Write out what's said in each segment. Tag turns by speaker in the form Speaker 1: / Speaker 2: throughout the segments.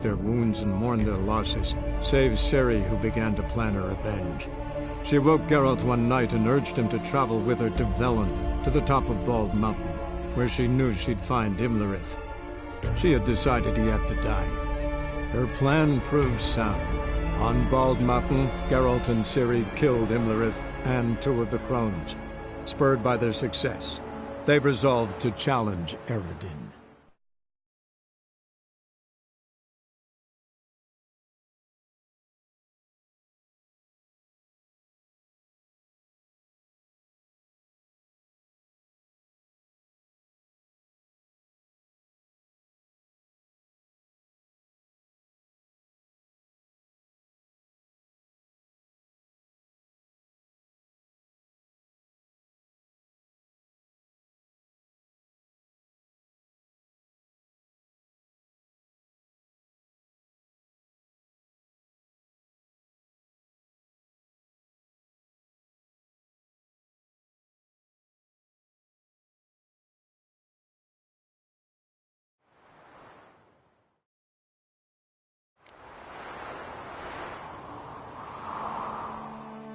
Speaker 1: their wounds and mourn their losses, save Ciri, who began to plan her revenge. She woke Geralt one night and urged him to travel with her to Velen, to the top of Bald Mountain, where she knew she'd find Imlerith. She had decided he had to die. Her plan proved sound. On Bald Mountain, Geralt and Ciri killed Imlerith and 2 of the crones. Spurred by their success, they resolved to challenge Eredin.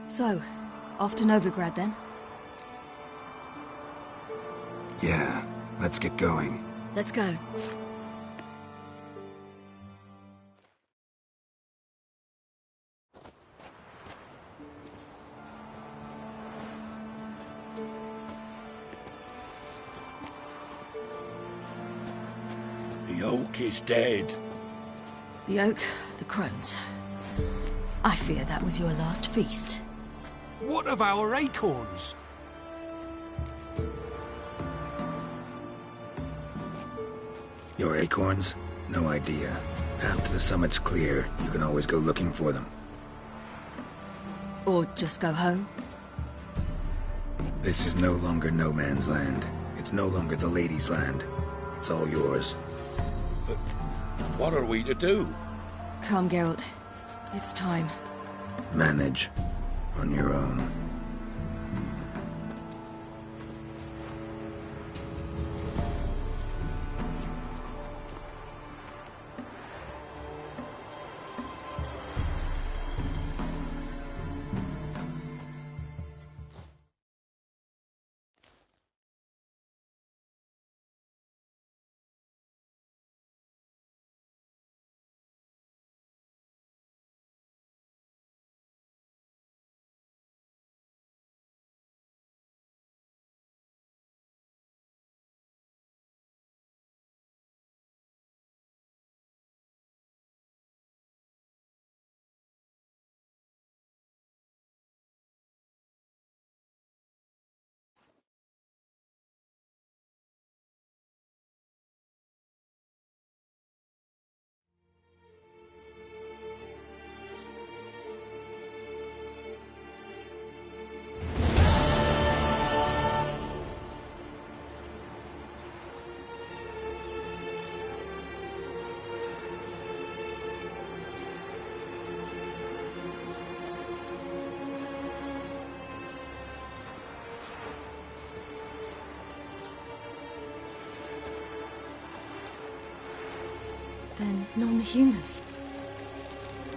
Speaker 2: So, off to Novigrad then?
Speaker 3: Yeah, let's get going.
Speaker 2: Let's go.
Speaker 4: The oak is dead.
Speaker 2: The oak, the crones. I fear that was your last feast.
Speaker 5: What of our acorns?
Speaker 3: Your acorns? No idea. Path to the summit's clear. You can always go looking for them.
Speaker 2: Or just go home?
Speaker 3: This is no longer no man's land. It's no longer the lady's land. It's all yours.
Speaker 4: But what are we to do?
Speaker 2: Come, Geralt. It's time.
Speaker 3: Manage. On your own.
Speaker 2: Then non-humans.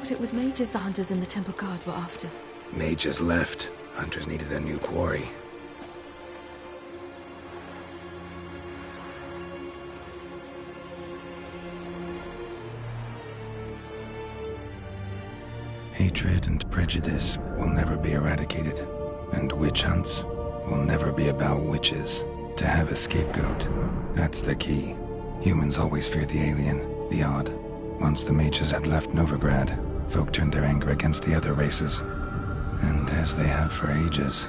Speaker 2: But it was mages the hunters and the Temple Guard were after.
Speaker 3: Mages left. Hunters needed a new quarry. Hatred and prejudice will never be eradicated. And witch hunts will never be about witches. To have a scapegoat, that's the key. Humans always fear the alien, the odd. Once the mages had left Novigrad, folk turned their anger against the other races. And as they have for ages,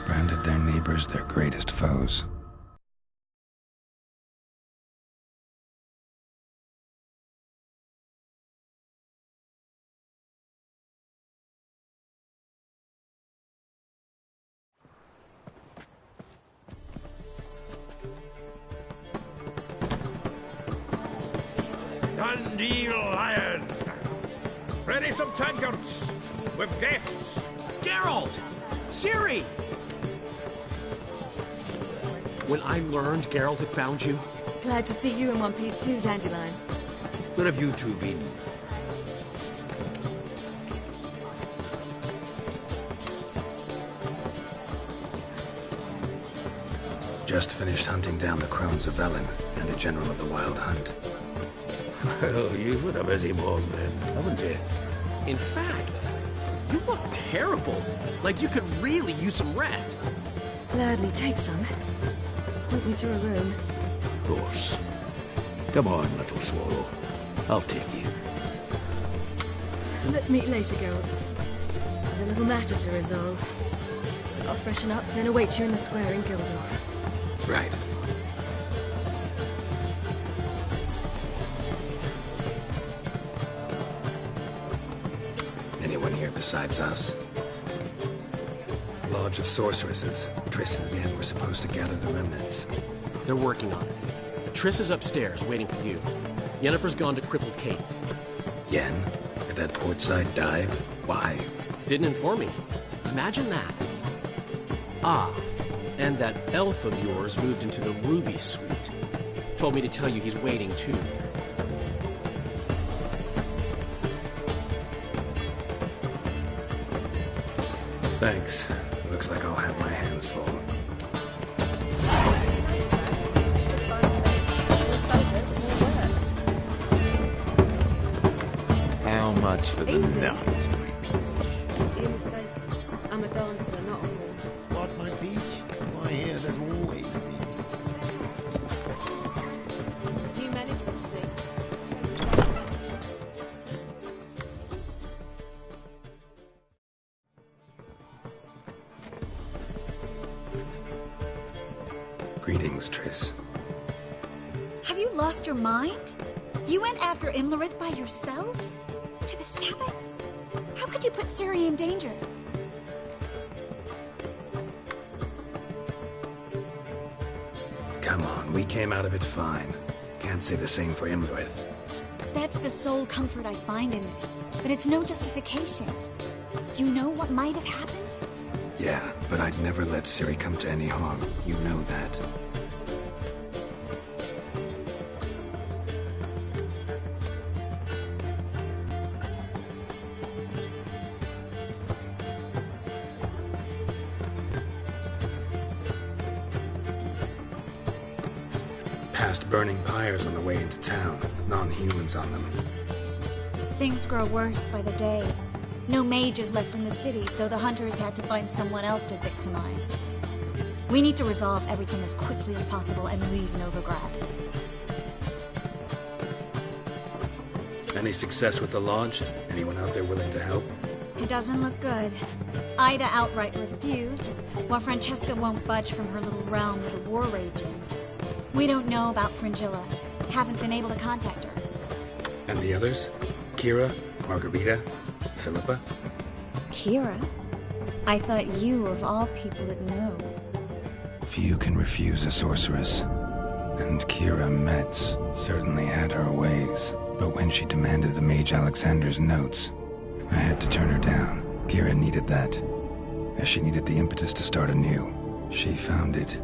Speaker 3: branded their neighbors their greatest foes.
Speaker 6: Dundee Lion! Ready some tankards! With guests!
Speaker 5: Geralt! Ciri! When I learned Geralt had found you...
Speaker 2: Glad to see you in one piece too, Dandelion.
Speaker 5: Where have you two been?
Speaker 3: Just finished hunting down the crones of Velen and a general of the Wild Hunt.
Speaker 4: Well, you've had a busy morning then, haven't you?
Speaker 7: In fact, you look terrible. Like you could really use some rest.
Speaker 2: Gladly take some. Point me to a room.
Speaker 4: Of course. Come on, little swallow. I'll take you.
Speaker 2: Let's meet later, Geralt. I've a little matter to resolve. I'll freshen up, then await you in the square in Gildorf.
Speaker 3: Right. Anyone here besides us? Lodge of Sorceresses. Triss and Yen were supposed to gather the remnants.
Speaker 7: They're working on it. Triss is upstairs, waiting for you. Yennefer's gone to Crippled Kate's.
Speaker 3: Yen? At that portside dive? Why?
Speaker 7: Didn't inform me. Imagine that. Ah, and that elf of yours moved into the Ruby Suite. Told me to tell you he's waiting, too.
Speaker 3: Thanks. Looks like I'll have my hands full.
Speaker 8: How much for the night, my peach?
Speaker 9: You're mistaken. I'm a dancer, not a whore.
Speaker 8: What, my peach? Why, here there's always been.
Speaker 9: New management thing.
Speaker 3: Greetings, Triss.
Speaker 10: Have you lost your mind? You went after Imlerith by yourselves? To the Sabbath? How could you put Ciri in danger?
Speaker 3: Come on, we came out of it fine. Can't say the same for Imlerith.
Speaker 10: That's the sole comfort I find in this. But it's no justification. You know what might have happened?
Speaker 3: Yeah, but I'd never let Ciri come to any harm. You know that. Past burning pyres on the way into town. Non-humans on them.
Speaker 10: Things grow worse by the day. No mages left in the city, so the hunters had to find someone else to victimize. We need to resolve everything as quickly as possible and leave Novigrad.
Speaker 3: Any success with the lodge? Anyone out there willing to help?
Speaker 10: It doesn't look good. Ida outright refused, while Francesca won't budge from her little realm with a war raging. We don't know about Fringilla. Haven't been able to contact her.
Speaker 3: And the others? Kira? Margarita? Philippa?
Speaker 10: Kira? I thought you, of all people, would know.
Speaker 3: Few can refuse a sorceress. And Kira Metz certainly had her ways. But when she demanded the Mage Alexander's notes, I had to turn her down. Kira needed that, as she needed the impetus to start anew. She found it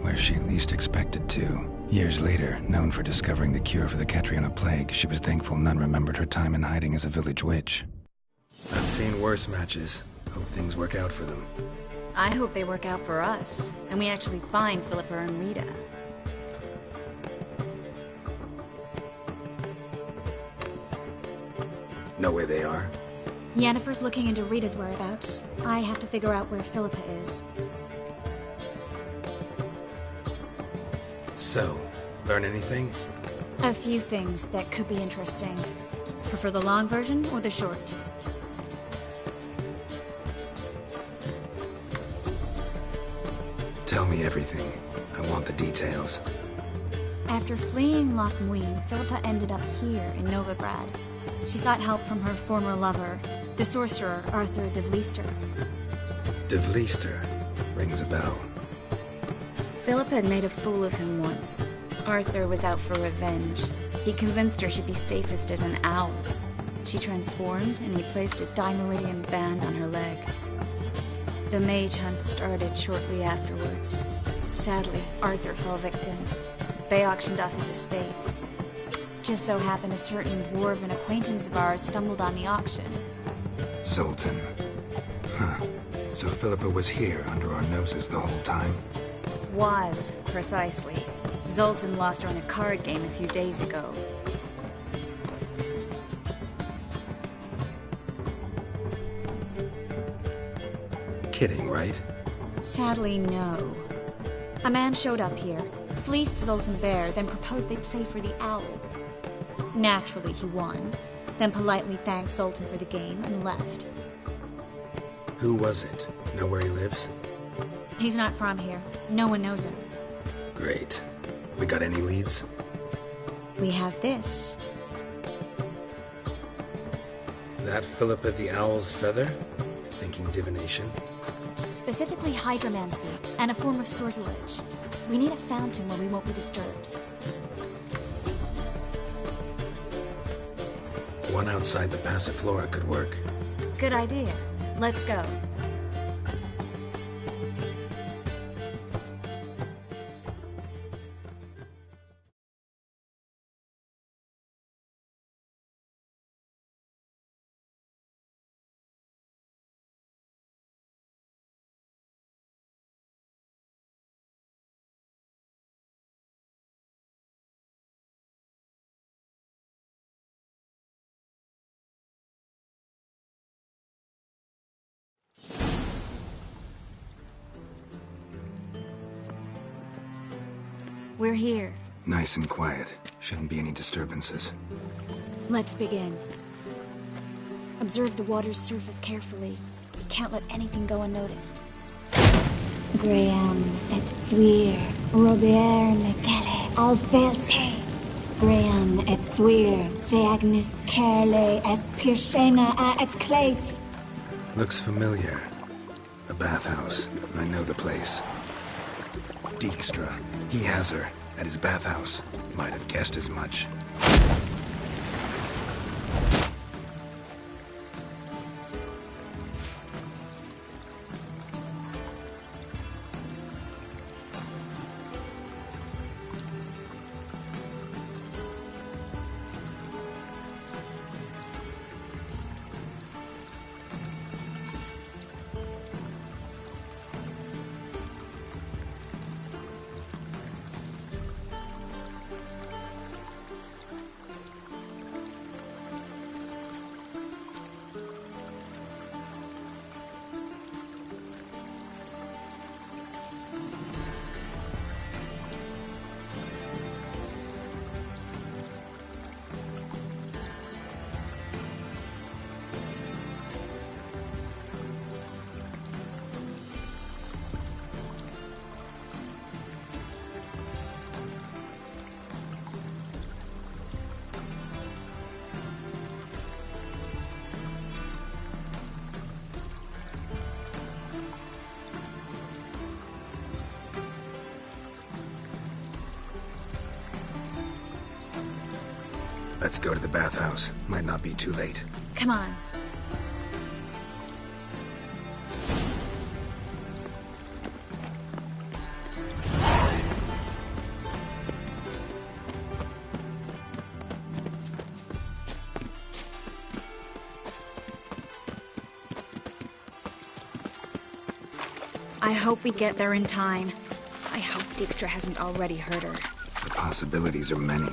Speaker 3: where she least expected to. Years later, known for discovering the cure for the Catriona plague, she was thankful none remembered her time in hiding as a village witch. I've seen worse matches. Hope things work out for them.
Speaker 10: I hope they work out for us, and we actually find Philippa and Rita.
Speaker 3: Know where they are?
Speaker 10: Yennefer's looking into Rita's whereabouts. I have to figure out where Philippa is.
Speaker 3: So, learn anything?
Speaker 10: A few things that could be interesting. Prefer the long version or the short?
Speaker 3: Tell me everything. I want the details.
Speaker 10: After fleeing Loch Muin, Philippa ended up here in Novigrad. She sought help from her former lover, the sorcerer Arthur de Vliester.
Speaker 3: De Vliester rings a bell.
Speaker 10: Philippa had made a fool of him once. Arthur was out for revenge. He convinced her she'd be safest as an owl. She transformed, and he placed a Dimeridian band on her leg. The mage hunt started shortly afterwards. Sadly, Arthur fell victim. They auctioned off his estate. Just so happened a certain dwarven acquaintance of ours stumbled on the auction.
Speaker 3: Zoltan. Huh. So Philippa was here under our noses the whole time?
Speaker 10: Was, precisely. Zoltan lost her in a card game a few days ago.
Speaker 3: Kidding, right?
Speaker 10: Sadly, no. A man showed up here, fleeced Zoltan bare, then proposed they play for the owl. Naturally, he won, then politely thanked Zoltan for the game and left.
Speaker 3: Who was it? Know where he lives?
Speaker 10: He's not from here. No one knows him.
Speaker 3: Great. We got any leads?
Speaker 10: We have this.
Speaker 3: That Philippa the Owl's feather? Thinking divination?
Speaker 10: Specifically hydromancy, and a form of sortilege. We need a fountain where we won't be disturbed.
Speaker 3: One outside the Passiflora could work.
Speaker 10: Good idea. Let's go. We're here.
Speaker 3: Nice and quiet. Shouldn't be any disturbances.
Speaker 10: Let's begin. Observe the water's surface carefully. We can't let anything go unnoticed.
Speaker 11: Graham et thuir, Robert Mekele, Alfelte. Graham et thuir, Deagnis Kerle, Espirshena a Esclate.
Speaker 3: Looks familiar. A bathhouse. I know the place. Dijkstra. He has her at his bathhouse. Might have guessed as much. Let's go to the bathhouse. Might not be too late.
Speaker 10: Come on. I hope we get there in time. I hope Dijkstra hasn't already hurt her.
Speaker 3: The possibilities are many.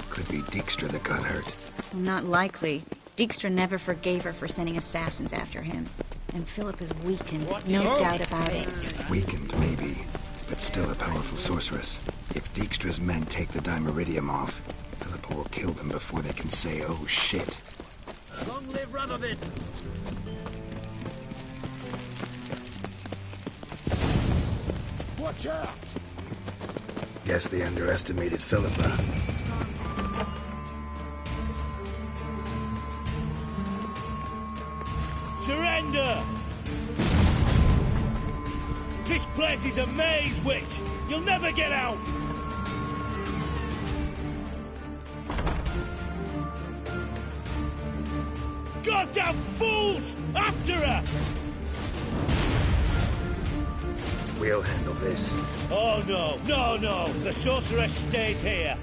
Speaker 3: Could be Dijkstra that got hurt.
Speaker 10: Not likely. Dijkstra never forgave her for sending assassins after him. And Philip is weakened, no doubt about it.
Speaker 3: Weakened, maybe, but still a powerful sorceress. If Dijkstra's men take the Dimeridium off, Philippa will kill them before they can say, oh shit.
Speaker 5: Long live Radovid! Watch out!
Speaker 3: Guess they underestimated Philippa.
Speaker 5: Surrender! This place is a maze, witch! You'll never get out! Goddamn fools! After her!
Speaker 3: We'll handle this.
Speaker 5: Oh no, no, no! The sorceress stays here!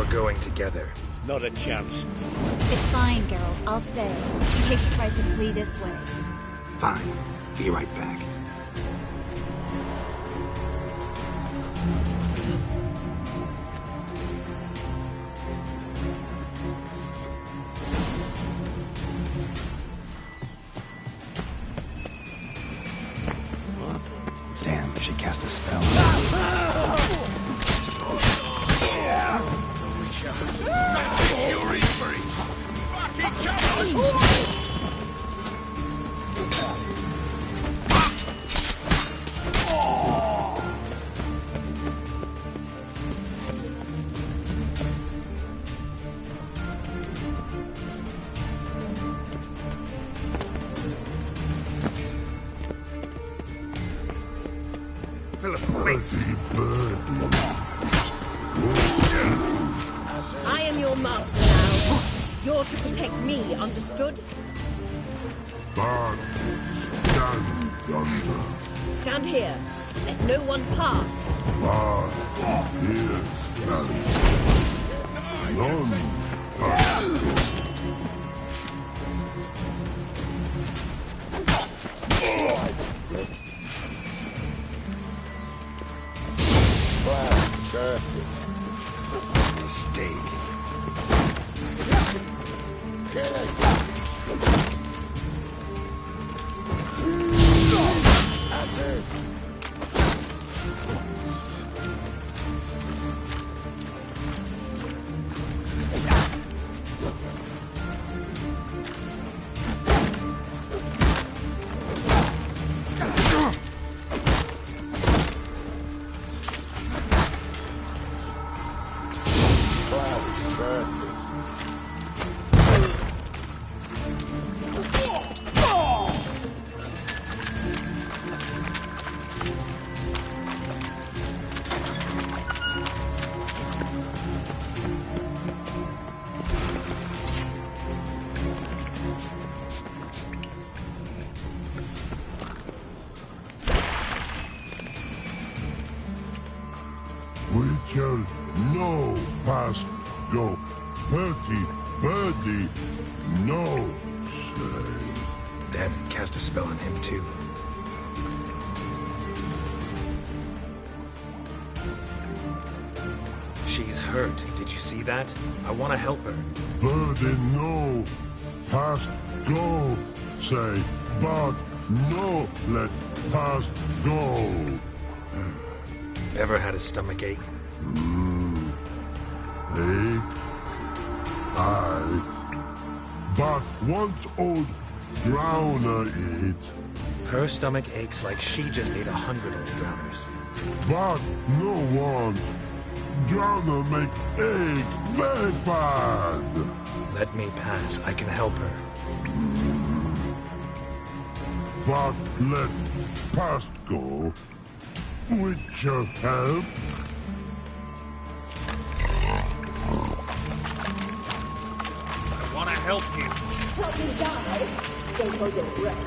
Speaker 12: going together.
Speaker 5: Not a chance.
Speaker 10: It's fine, Geralt. I'll stay, in case she tries to flee this way.
Speaker 3: Fine. Be right back. Damn, she cast a spell.
Speaker 6: Magic Fury Spirit! Fucking come on! Philip, wait!
Speaker 13: I am your master now. You're to protect me, understood?
Speaker 14: But stand under.
Speaker 13: Stand here. Let no one pass.
Speaker 14: But here stand. None pass.
Speaker 8: Curses.
Speaker 3: Mistake.
Speaker 8: That's it. Curses.
Speaker 14: Witcher, no past go. Hurty, birdie, no say.
Speaker 12: Dad cast a spell on him too. She's hurt. Did you see that? I want to help her.
Speaker 14: Birdie, no past go say. But no let past go.
Speaker 12: Ever had a stomach ache?
Speaker 14: Ache? Aye. But once old drowner eat.
Speaker 12: Her stomach aches like she just ate 100 old drowners.
Speaker 14: But no one. Drowner make ache very bad.
Speaker 12: Let me pass. I can help her.
Speaker 14: But let past go. Witcher help.
Speaker 6: I want to help you.
Speaker 13: Help me die. Don't hold your breath.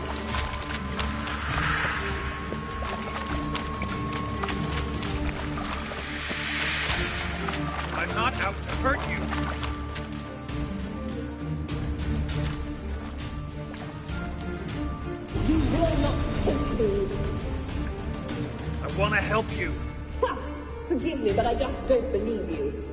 Speaker 6: I'm not out to hurt you.
Speaker 13: You will not take me.
Speaker 6: I want to help you.
Speaker 13: Ha! Forgive me, but I just don't believe you.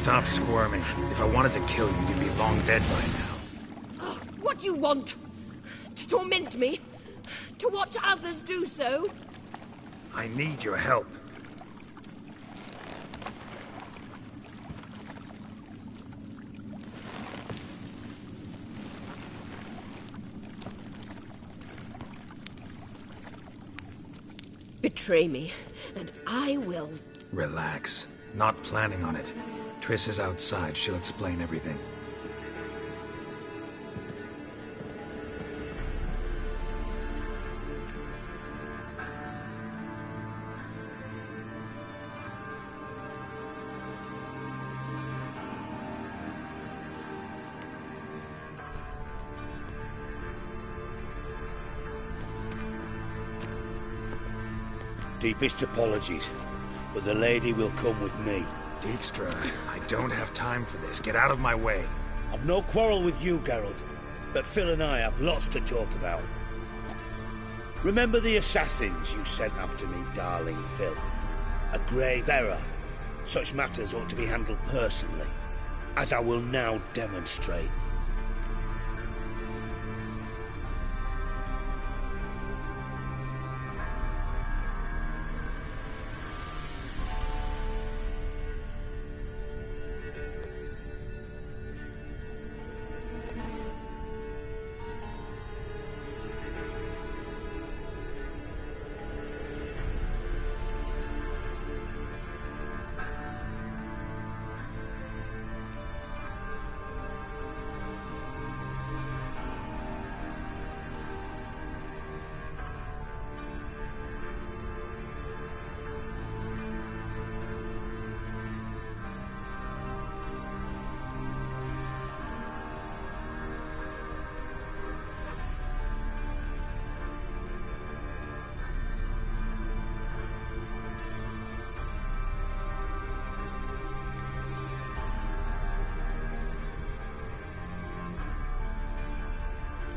Speaker 12: Stop squirming. If I wanted to kill you, you'd be long dead by now.
Speaker 13: Oh, what do you want? To torment me? To watch others do so?
Speaker 12: I need your help.
Speaker 13: Betray me, and I will.
Speaker 12: Relax. Not planning on it. Triss is outside. She'll explain everything.
Speaker 5: Deepest apologies, but the lady will come with me.
Speaker 12: Dijkstra, I don't have time for this. Get out of my way.
Speaker 5: I've no quarrel with you, Geralt, but Phil and I have lots to talk about. Remember the assassins you sent after me, darling Phil? A grave error. Such matters ought to be handled personally, as I will now demonstrate.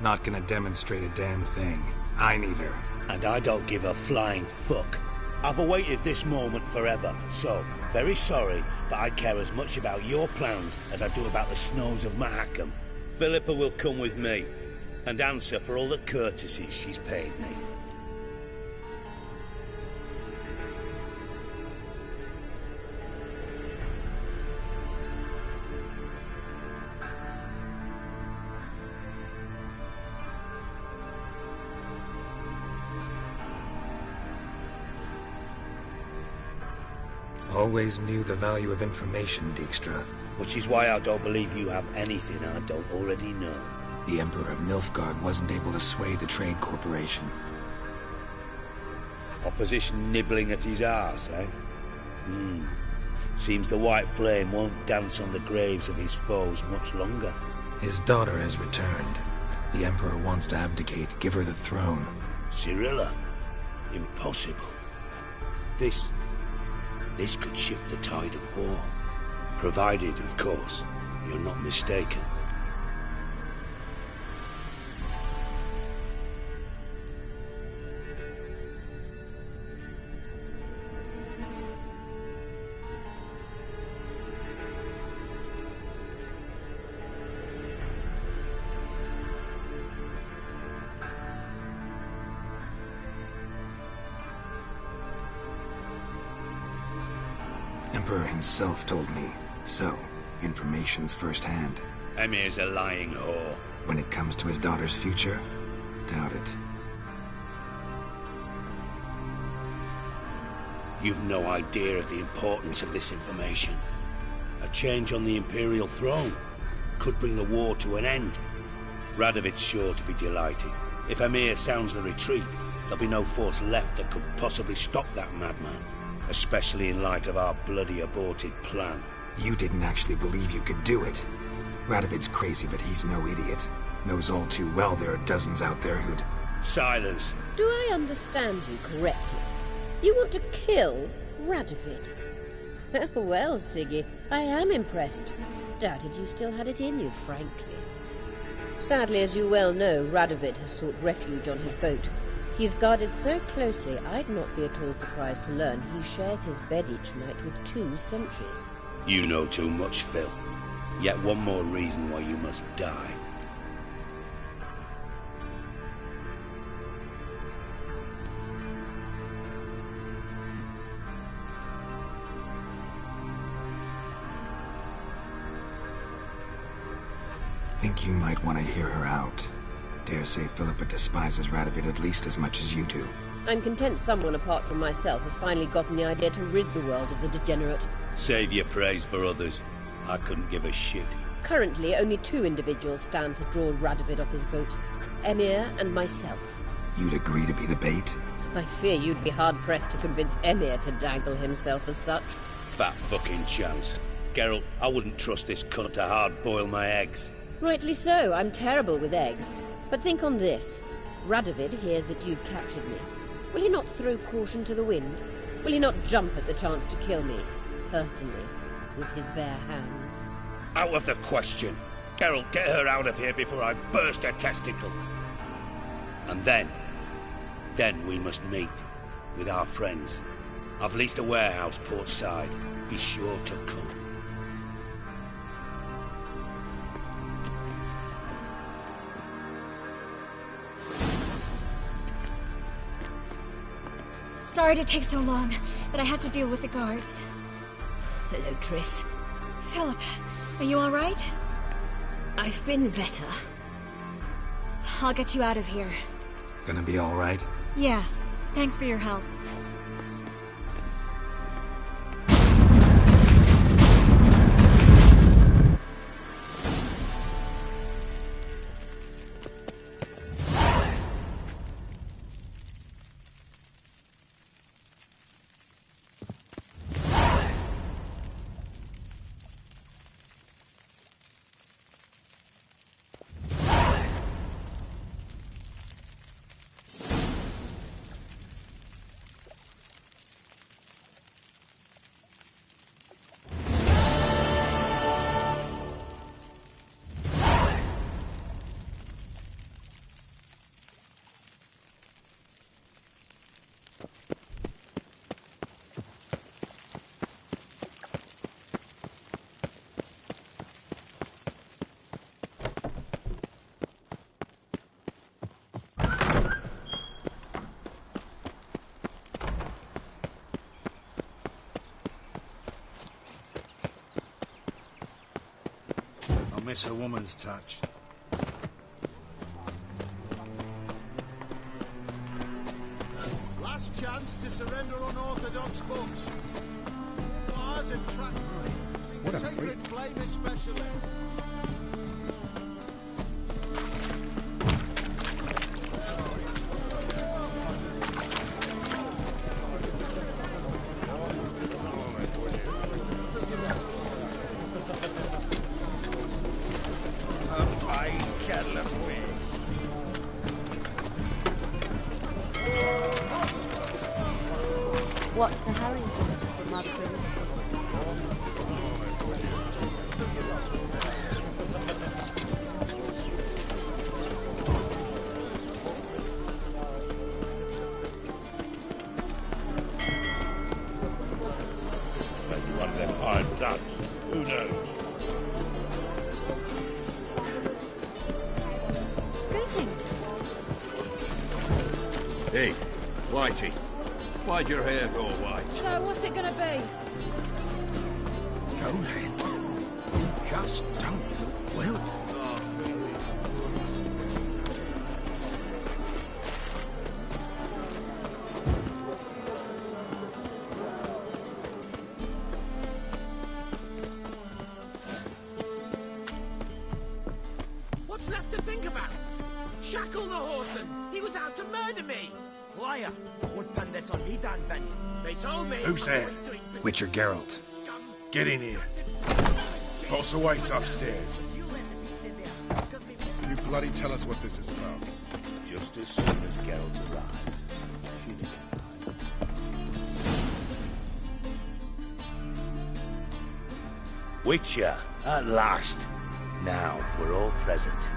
Speaker 12: Not gonna demonstrate a damn thing. I need her.
Speaker 5: And I don't give a flying fuck. I've awaited this moment forever, so, very sorry, but I care as much about your plans as I do about the snows of Mahakam. Philippa will come with me, and answer for all the courtesies she's paid me.
Speaker 12: Always knew the value of information, Dijkstra.
Speaker 5: Which is why I don't believe you have anything I don't already know.
Speaker 12: The Emperor of Nilfgaard wasn't able to sway the Trade Corporation.
Speaker 5: Opposition nibbling at his arse, eh? Seems the White Flame won't dance on the graves of his foes much longer.
Speaker 12: His daughter has returned. The Emperor wants to abdicate, give her the throne.
Speaker 5: Cirilla? Impossible. This could shift the tide of war. Provided, of course, you're not mistaken.
Speaker 12: Emperor himself told me. So, information's firsthand.
Speaker 5: Emir's a lying whore.
Speaker 12: When it comes to his daughter's future, doubt it.
Speaker 5: You've no idea of the importance of this information. A change on the Imperial throne could bring the war to an end. Radovid's sure to be delighted. If Emir sounds the retreat, there'll be no force left that could possibly stop that madman. Especially in light of our bloody aborted plan.
Speaker 12: You didn't actually believe you could do it. Radovid's crazy, but he's no idiot. Knows all too well there are dozens out there who'd...
Speaker 5: Silence.
Speaker 13: Do I understand you correctly? You want to kill Radovid? Well, Siggy, I am impressed. Doubted you still had it in you, frankly. Sadly, as you well know, Radovid has sought refuge on his boat. He's guarded so closely, I'd not be at all surprised to learn he shares his bed each night with 2 sentries.
Speaker 5: You know too much, Phil. Yet one more reason why you must die.
Speaker 12: Think you might want to hear her out. Dare say Philippa despises Radovid at least as much as you do.
Speaker 13: I'm content someone apart from myself has finally gotten the idea to rid the world of the degenerate.
Speaker 5: Save your praise for others. I couldn't give a shit.
Speaker 13: Currently, only 2 individuals stand to draw Radovid off his boat. Emir and myself.
Speaker 12: You'd agree to be the bait?
Speaker 13: I fear you'd be hard-pressed to convince Emir to dangle himself as such.
Speaker 5: Fat fucking chance. Geralt, I wouldn't trust this cunt to hard-boil my eggs.
Speaker 13: Rightly so, I'm terrible with eggs. But think on this. Radovid hears that you've captured me. Will he not throw caution to the wind? Will he not jump at the chance to kill me, personally, with his bare hands?
Speaker 5: Out of the question. Geralt, get her out of here before I burst her testicle. And then we must meet with our friends. I've leased a warehouse portside. Be sure to come.
Speaker 10: Sorry to take so long, but I had to deal with the guards.
Speaker 13: Hello, Triss.
Speaker 10: Philip, are you all right?
Speaker 13: I've been better.
Speaker 10: I'll get you out of here.
Speaker 12: Gonna be all right?
Speaker 10: Yeah. Thanks for your help.
Speaker 6: Miss a woman's touch.
Speaker 15: Last chance to surrender unorthodox books. Wars and track.
Speaker 6: What a
Speaker 15: sacred
Speaker 6: freak.
Speaker 15: flame especially.
Speaker 9: What's the hurry, Mother?
Speaker 6: Maybe one of them hired bloods. Who knows?
Speaker 10: Greetings.
Speaker 6: Hey, Whitey. Why'd your hair go white?
Speaker 2: So, what's it gonna be?
Speaker 4: Go then. You just don't look well.
Speaker 16: What's left to think about? Shackle the Horson! He was out to murder me!
Speaker 17: Liar! Won't pin this on me, Dan Vin.
Speaker 16: They told me...
Speaker 6: Who's there?
Speaker 12: Witcher Geralt.
Speaker 6: Get in here. Boss awaits upstairs.
Speaker 14: You bloody tell us what this is about.
Speaker 5: Just as soon as Geralt arrives. Shoot him. Witcher, at last. Now we're all present.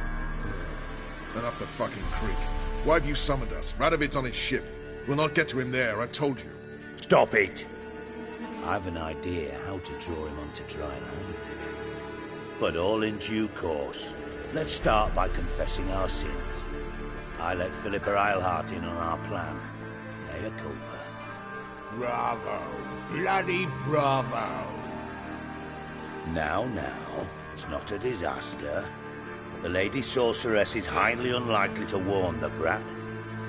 Speaker 14: Then up the fucking creek. Why have you summoned us? Radovid's on his ship. We'll not get to him there, I told you.
Speaker 5: Stop it! I've an idea how to draw him onto dry land. But all in due course. Let's start by confessing our sins. I let Philippa Eilhart in on our plan. Mea culpa.
Speaker 4: Bravo. Bloody bravo.
Speaker 5: Now, it's not a disaster. The Lady Sorceress is highly unlikely to warn the brat.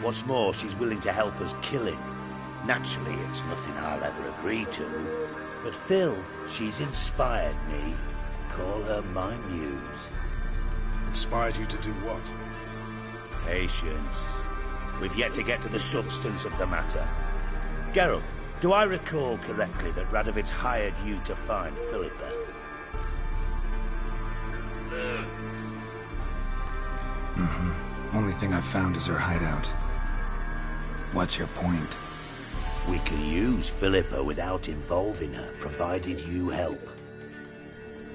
Speaker 5: What's more, she's willing to help us kill him. Naturally, it's nothing I'll ever agree to. But Phil, she's inspired me. Call her my muse.
Speaker 14: Inspired you to do what?
Speaker 5: Patience. We've yet to get to the substance of the matter. Geralt, do I recall correctly that Radovid's hired you to find Philippa?
Speaker 3: Only thing I've found is her hideout. What's your point?
Speaker 5: We can use Philippa without involving her, provided you help.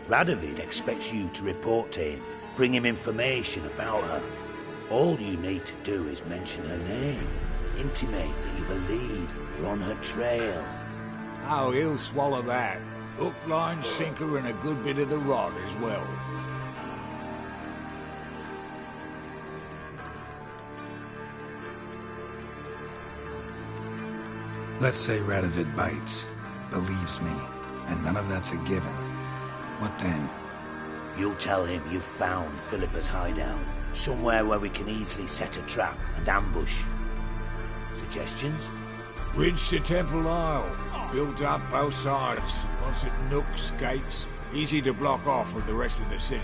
Speaker 5: Radovid expects you to report to him, bring him information about her. All you need to do is mention her name, intimate that you've a lead, you're on her trail.
Speaker 4: Oh, he'll swallow that. Hook, line, sinker, and a good bit of the rod as well.
Speaker 3: Let's say Radovid bites, believes me, and none of that's a given. What then?
Speaker 5: You'll tell him you've found Philippa's hideout, somewhere where we can easily set a trap and ambush. Suggestions?
Speaker 4: Bridge to Temple Isle. Built up both sides. Lots of nooks, gates. Easy to block off from the rest of the city.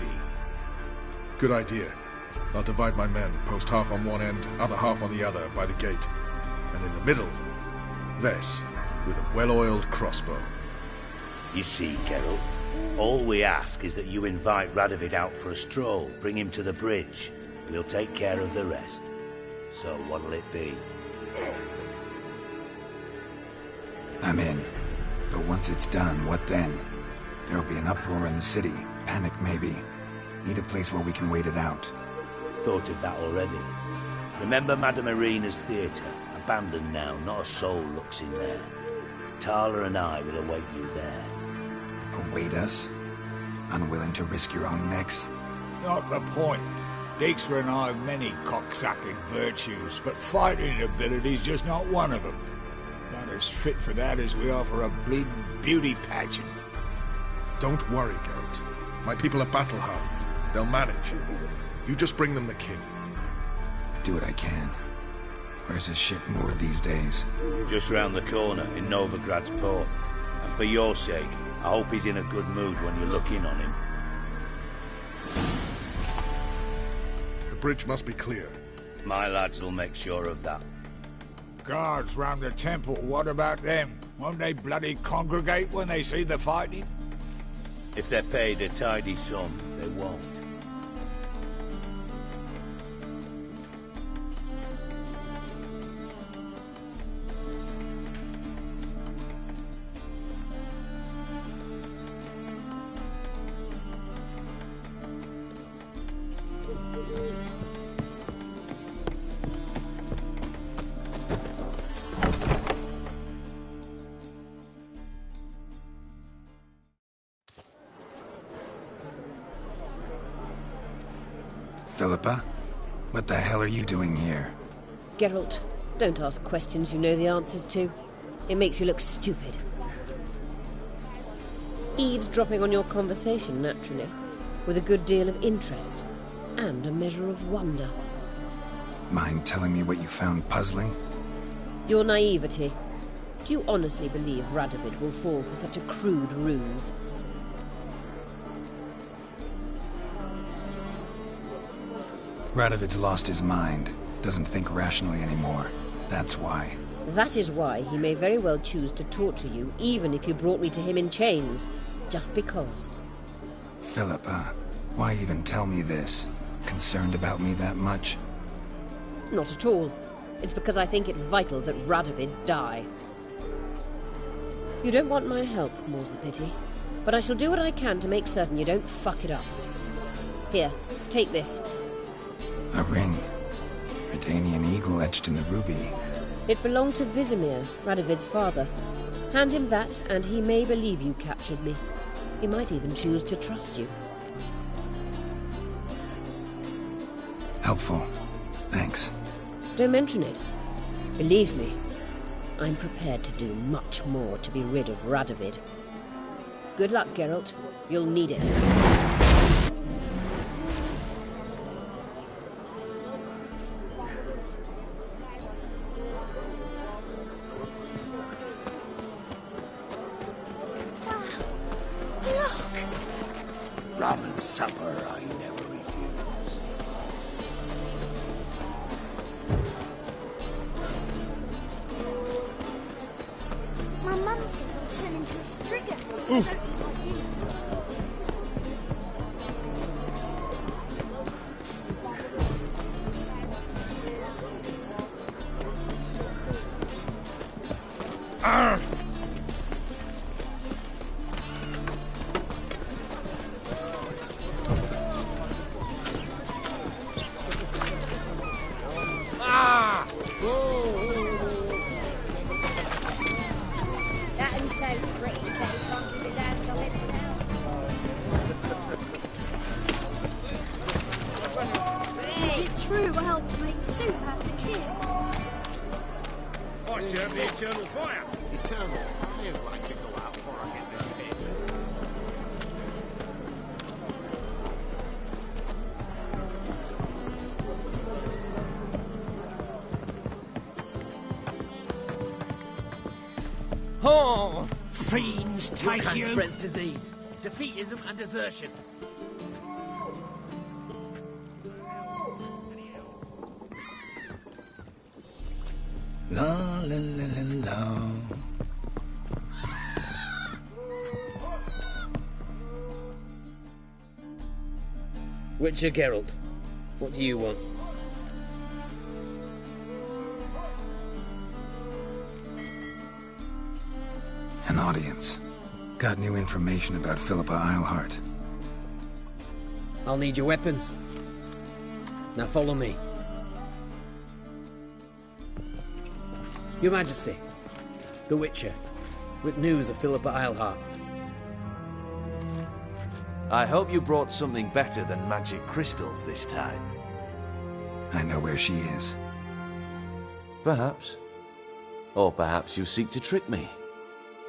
Speaker 14: Good idea. I'll divide my men, post half on one end, other half on the other, by the gate. And in the middle, Vess, with a well-oiled crossbow.
Speaker 5: You see, Geralt, all we ask is that you invite Radovid out for a stroll, bring him to the bridge. We'll take care of the rest. So what'll it be?
Speaker 3: I'm in. But once it's done, what then? There'll be an uproar in the city. Panic, maybe. Need a place where we can wait it out.
Speaker 5: Thought of that already. Remember Madame Irina's theatre? Abandoned now, not a soul looks in there. Tala and I will await you there.
Speaker 3: Await us? Unwilling to risk your own necks?
Speaker 4: Not the point. Dijkstra and I have many cocksucking virtues, but fighting ability's just not one of them. Not as fit for that as we are for a bleeding beauty pageant.
Speaker 14: Don't worry, Geralt. My people are battle-hardened. They'll manage. You just bring them the king.
Speaker 3: Do what I can. Where's his ship moored these days?
Speaker 5: Just round the corner, in Novigrad's port. And for your sake, I hope he's in a good mood when you look in on him.
Speaker 14: The bridge must be clear.
Speaker 5: My lads will make sure of that.
Speaker 4: Guards round the temple, what about them? Won't they bloody congregate when they see the fighting?
Speaker 5: If they're paid a tidy sum, they won't.
Speaker 3: Philippa? What the hell are you doing here?
Speaker 13: Geralt, don't ask questions you know the answers to. It makes you look stupid. Eavesdropping on your conversation, naturally, with a good deal of interest, and a measure of wonder.
Speaker 3: Mind telling me what you found puzzling?
Speaker 13: Your naivety. Do you honestly believe Radovid will fall for such a crude ruse?
Speaker 3: Radovid's lost his mind. Doesn't think rationally anymore. That's why.
Speaker 13: That is why he may very well choose to torture you, even if you brought me to him in chains. Just because.
Speaker 3: Philippa, why even tell me this? Concerned about me that much?
Speaker 13: Not at all. It's because I think it vital that Radovid die. You don't want my help, more's the pity. But I shall do what I can to make certain you don't fuck it up. Here, take this.
Speaker 3: A ring. Redanian eagle etched in the ruby.
Speaker 13: It belonged to Vizimir, Radovid's father. Hand him that, and he may believe you captured me. He might even choose to trust you.
Speaker 3: Helpful. Thanks.
Speaker 13: Don't mention it. Believe me, I'm prepared to do much more to be rid of Radovid. Good luck, Geralt. You'll need it.
Speaker 5: Ramen supper I never refuse.
Speaker 11: My mum says I'll turn into a striga if I don't eat my dinner.
Speaker 16: Oh, fiends take
Speaker 17: Your kind
Speaker 16: you!
Speaker 17: spreads disease, defeatism and desertion.
Speaker 5: La la la la la.
Speaker 7: Witcher Geralt, what do you want?
Speaker 3: An audience. Got new information about Philippa Eilhart.
Speaker 7: I'll need your weapons. Now follow me. Your Majesty, the Witcher, with news of Philippa Eilhart.
Speaker 8: I hope you brought something better than magic crystals this time.
Speaker 3: I know where she is.
Speaker 8: Perhaps. Or perhaps you seek to trick me,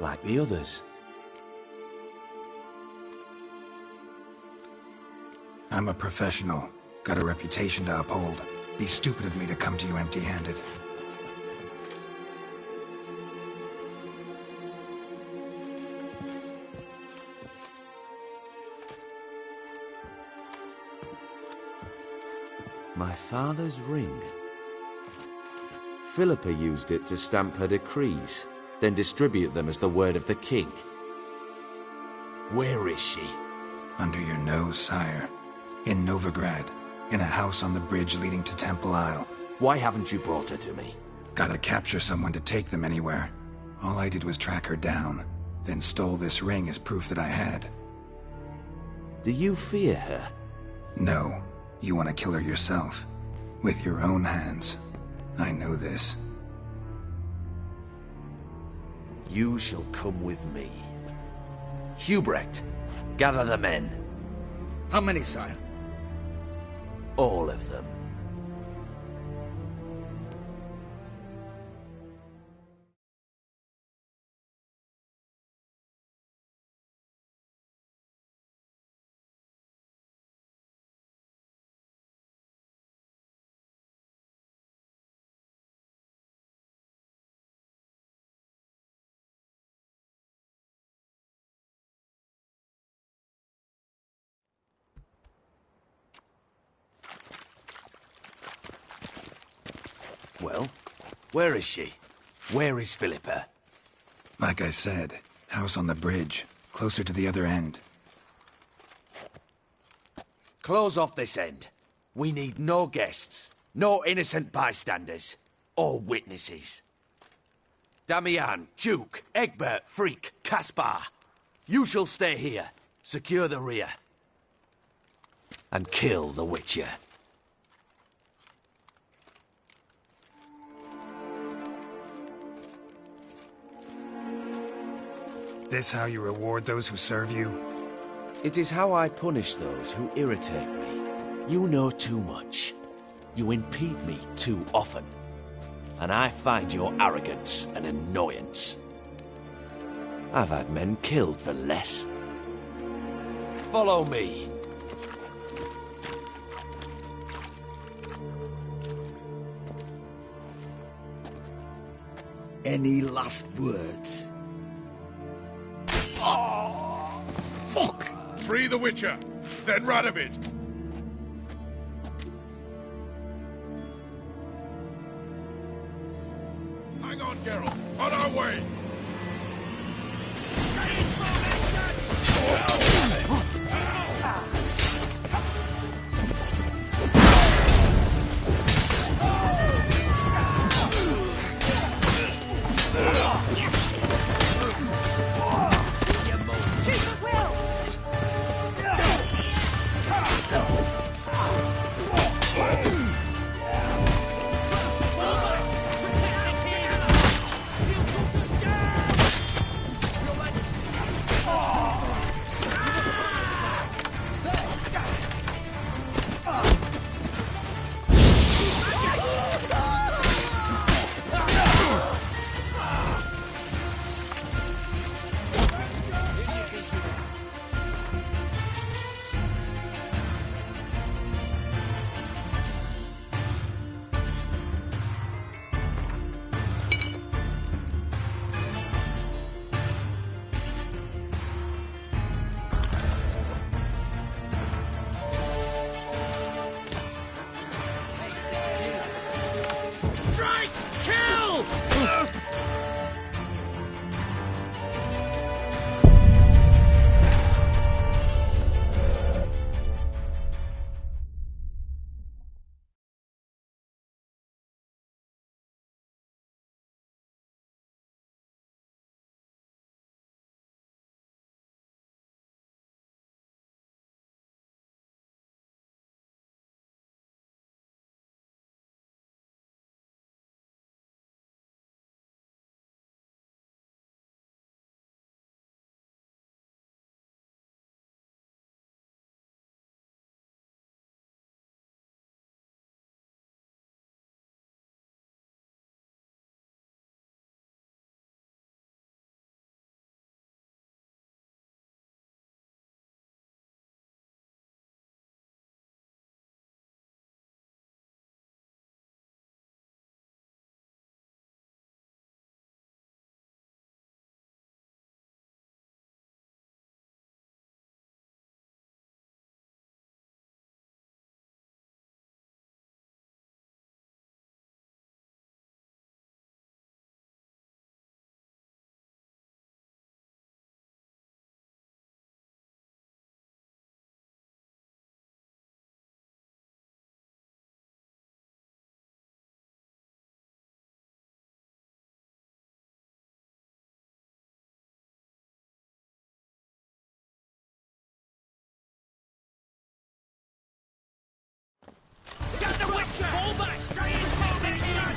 Speaker 8: like the others.
Speaker 3: I'm a professional. Got a reputation to uphold. Be stupid of me to come to you empty-handed.
Speaker 8: My father's ring. Philippa used it to stamp her decrees, then distribute them as the word of the king. Where is she?
Speaker 3: Under your nose, sire. In Novigrad. In a house on the bridge leading to Temple Isle.
Speaker 8: Why haven't you brought her to me?
Speaker 3: Gotta capture someone to take them anywhere. All I did was track her down, then stole this ring as proof that I had.
Speaker 8: Do you fear her?
Speaker 3: No. You want to kill her yourself. With your own hands. I know this.
Speaker 8: You shall come with me. Hubrecht, gather the men.
Speaker 4: How many, sire?
Speaker 8: All of them. Well, where is she? Where is Philippa?
Speaker 3: Like I said, house on the bridge, closer to the other end.
Speaker 8: Close off this end. We need no guests, no innocent bystanders, or witnesses. Damian, Duke, Egbert, Freak, Caspar. You shall stay here, secure the rear, and kill the Witcher.
Speaker 12: this how you reward those who serve you?
Speaker 8: It is how I punish those who irritate me. You know too much. You impede me too often. And I find your arrogance an annoyance. I've had men killed for less. Follow me.
Speaker 4: Any last words? Oh, fuck!
Speaker 14: Free the Witcher, then Radovid. Hang on, Geralt. On our way.
Speaker 16: Get the Witcher! Fall back! Stay in formation!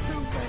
Speaker 15: Too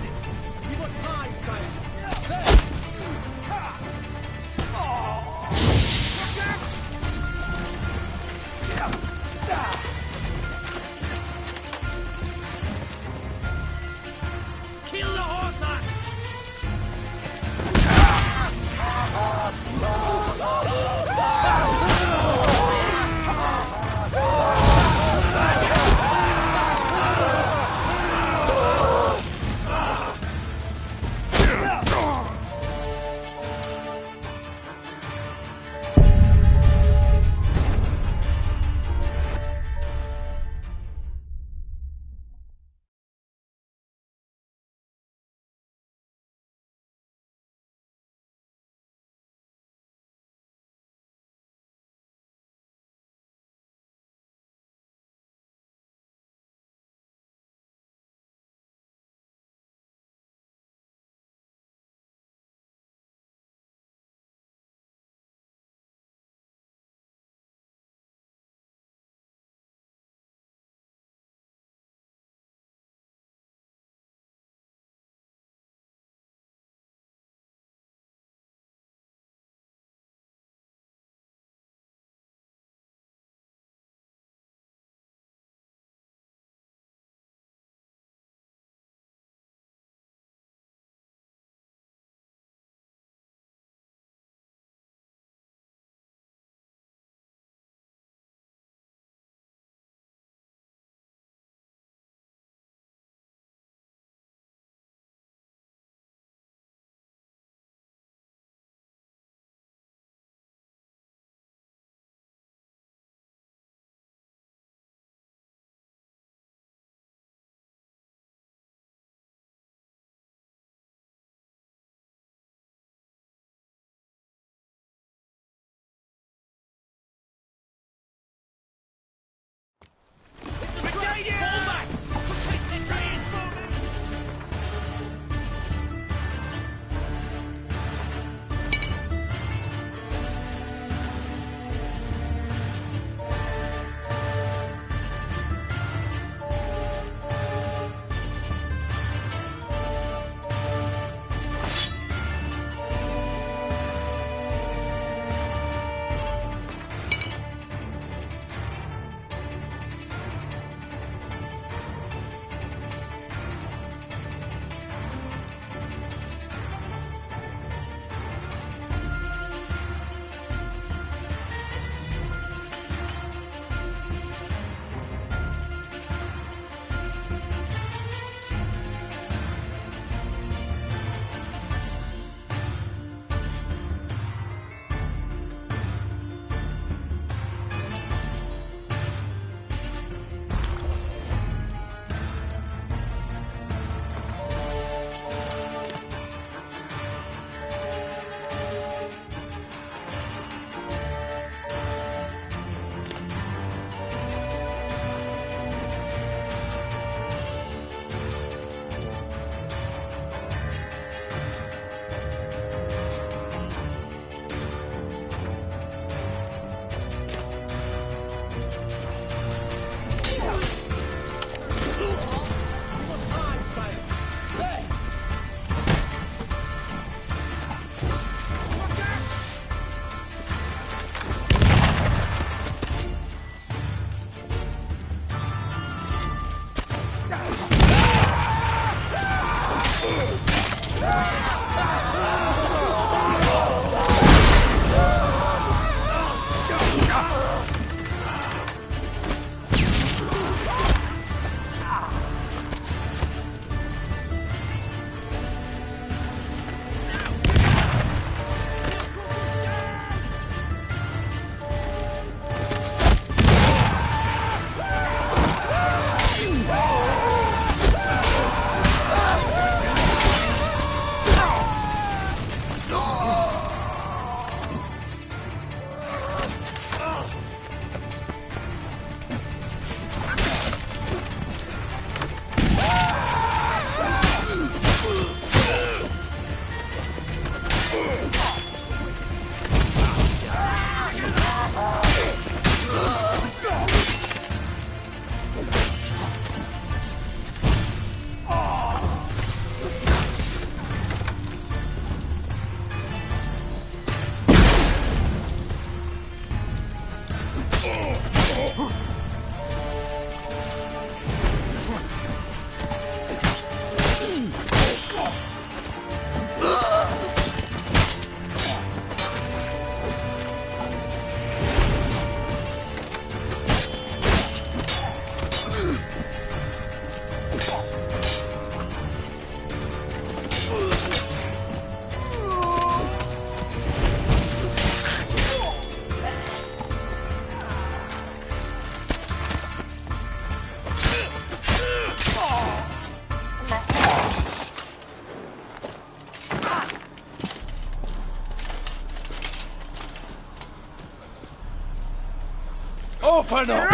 Speaker 8: Open up!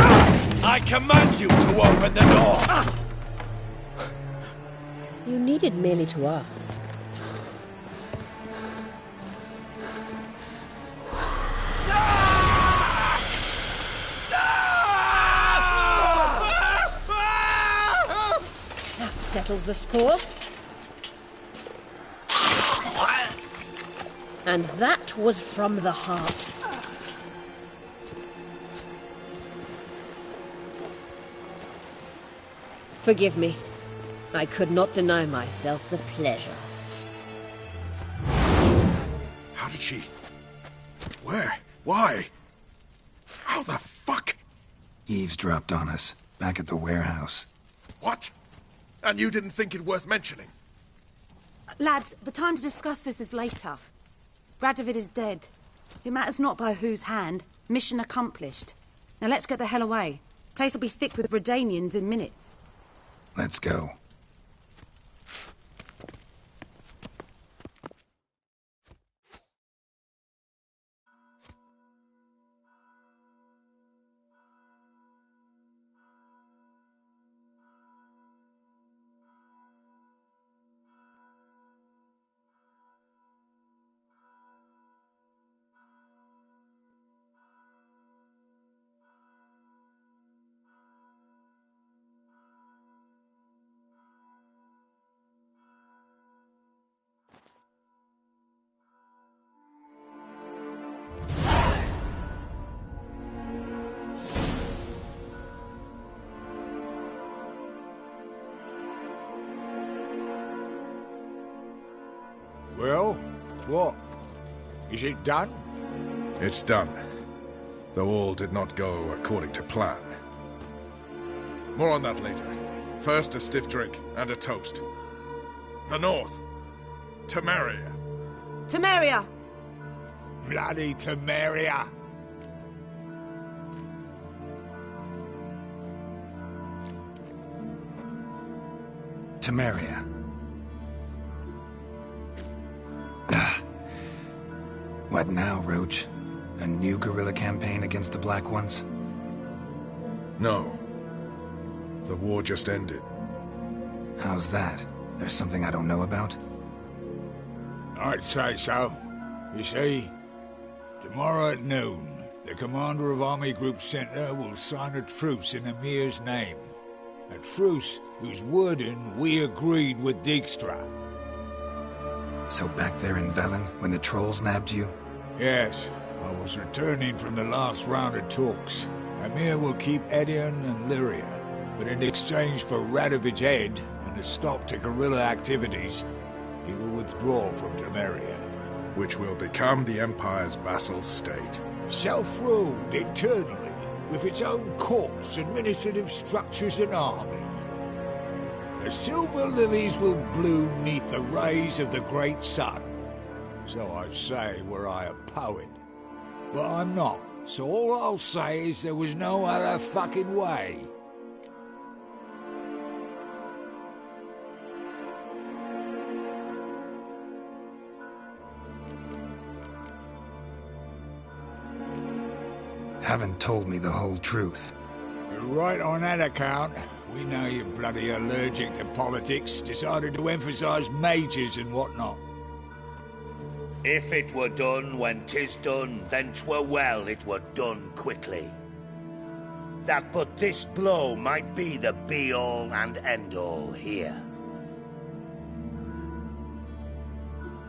Speaker 8: I command you to open the door!
Speaker 13: You needed merely to ask. That settles the score. And that was from the heart. Forgive me. I could not deny myself the pleasure.
Speaker 14: How did she... Where? Why? How the fuck?
Speaker 3: Eavesdropped on us, back at the warehouse.
Speaker 14: What? And you didn't think it worth mentioning?
Speaker 9: Lads, the time to discuss this is later. Radovid is dead. It matters not by whose hand. Mission accomplished. Now let's get the hell away. Place will be thick with Redanians in minutes.
Speaker 3: Let's go.
Speaker 4: Well, what? Is it done?
Speaker 14: It's done. Though all did not go according to plan. More on that later. First, a stiff drink and a toast. The North. Temeria.
Speaker 9: Temeria!
Speaker 4: Bloody Temeria!
Speaker 3: Temeria. What now, Roach? A new guerrilla campaign against the Black Ones?
Speaker 14: No. The war just ended.
Speaker 3: How's that? There's something I don't know about?
Speaker 4: I'd say so. You see, tomorrow at noon, the commander of Army Group Center will sign a truce in Emir's name. A truce whose wording we agreed with Dijkstra.
Speaker 3: So back there in Velen, when the trolls nabbed you?
Speaker 4: Yes, I was returning from the last round of talks. Emir will keep Edion and Lyria, but in exchange for Radovid's head and a stop to guerrilla activities, he will withdraw from Temeria.
Speaker 14: Which will become the Empire's vassal state.
Speaker 4: Self-ruled eternally, with its own courts, administrative structures and army. The silver lilies will bloom neath the rays of the great sun. So I say were I a poet. But I'm not, so all I'll say is there was no other fucking way.
Speaker 3: Haven't told me the whole truth.
Speaker 4: You're right on that account. We know you're bloody allergic to politics, decided to emphasize majors and whatnot.
Speaker 5: If it were done when 'tis done, then 'twere well it were done quickly. That but this blow might be the be-all and end-all here.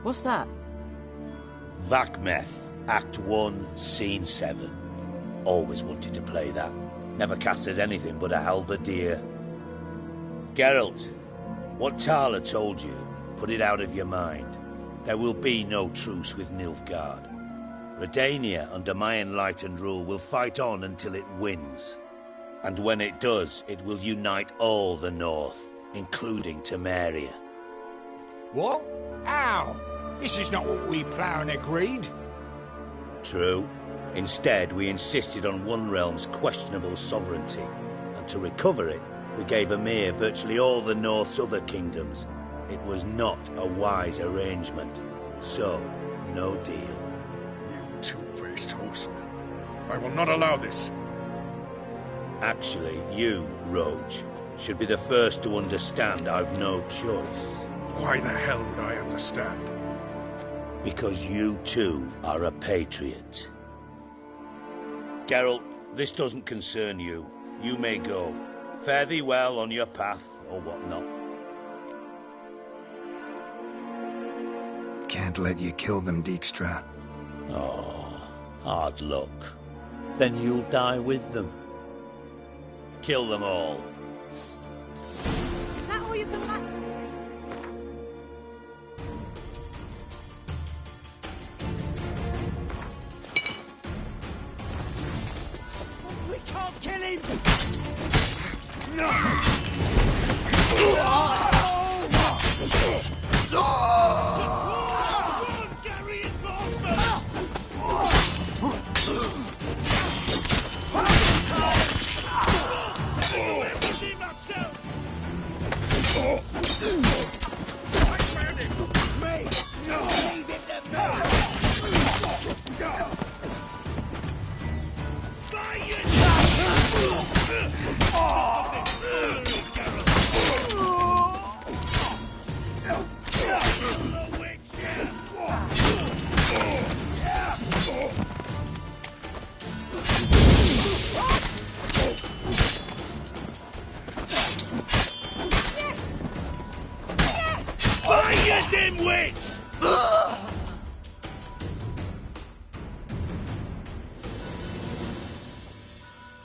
Speaker 9: What's that?
Speaker 5: Vakmeth, Act 1, Scene 7. Always wanted to play that. Never cast as anything but a halberdier. Geralt, what Tala told you, put it out of your mind. There will be no truce with Nilfgaard. Redania, under my enlightened rule, will fight on until it wins. And when it does, it will unite all the North, including Temeria.
Speaker 4: What? How? This is not what we Plough agreed.
Speaker 5: True. Instead, we insisted on one realm's questionable sovereignty, and to recover it, we gave Emir virtually all the North's other kingdoms. It was not a wise arrangement. So, no deal.
Speaker 14: You two-faced horse. I will not allow this.
Speaker 5: Actually, you, Roach, should be the first to understand I've no choice.
Speaker 14: Why the hell would I understand?
Speaker 5: Because you too are a patriot. Geralt, this doesn't concern you. You may go. Fare thee well on your path, or whatnot.
Speaker 3: Can't let you kill them, Dijkstra.
Speaker 5: Oh, hard luck. Then you'll die with them. Kill them all.
Speaker 9: Is that all you can muster?
Speaker 16: We can't kill him!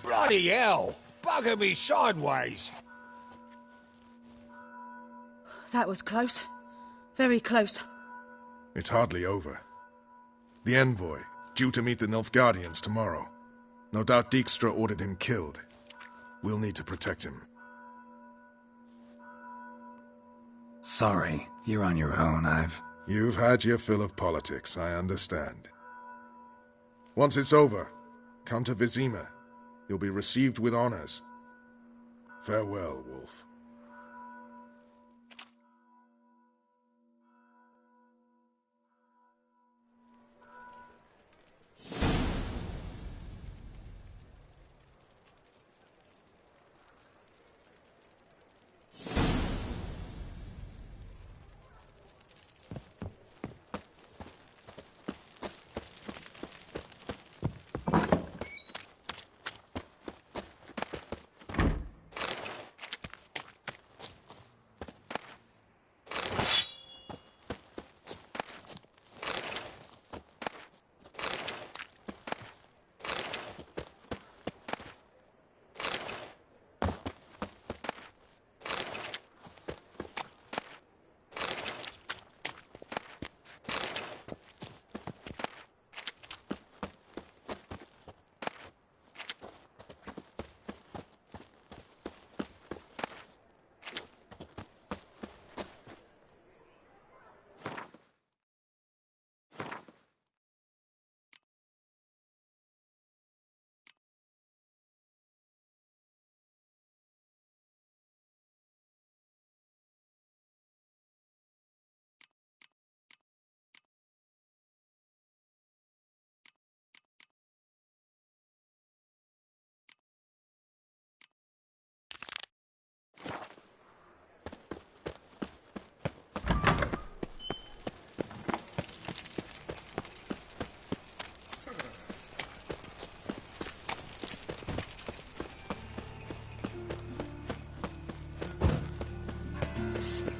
Speaker 4: Bloody hell! Bugger me sideways!
Speaker 9: That was close. Very close.
Speaker 14: It's hardly over. The envoy, due to meet the Nilfgaardians tomorrow. No doubt Dijkstra ordered him killed. We'll need to protect him.
Speaker 3: Sorry, you're on your own.
Speaker 14: You've had your fill of politics, I understand. Once it's over, come to Vizima. You'll be received with honors. Farewell, Wolf.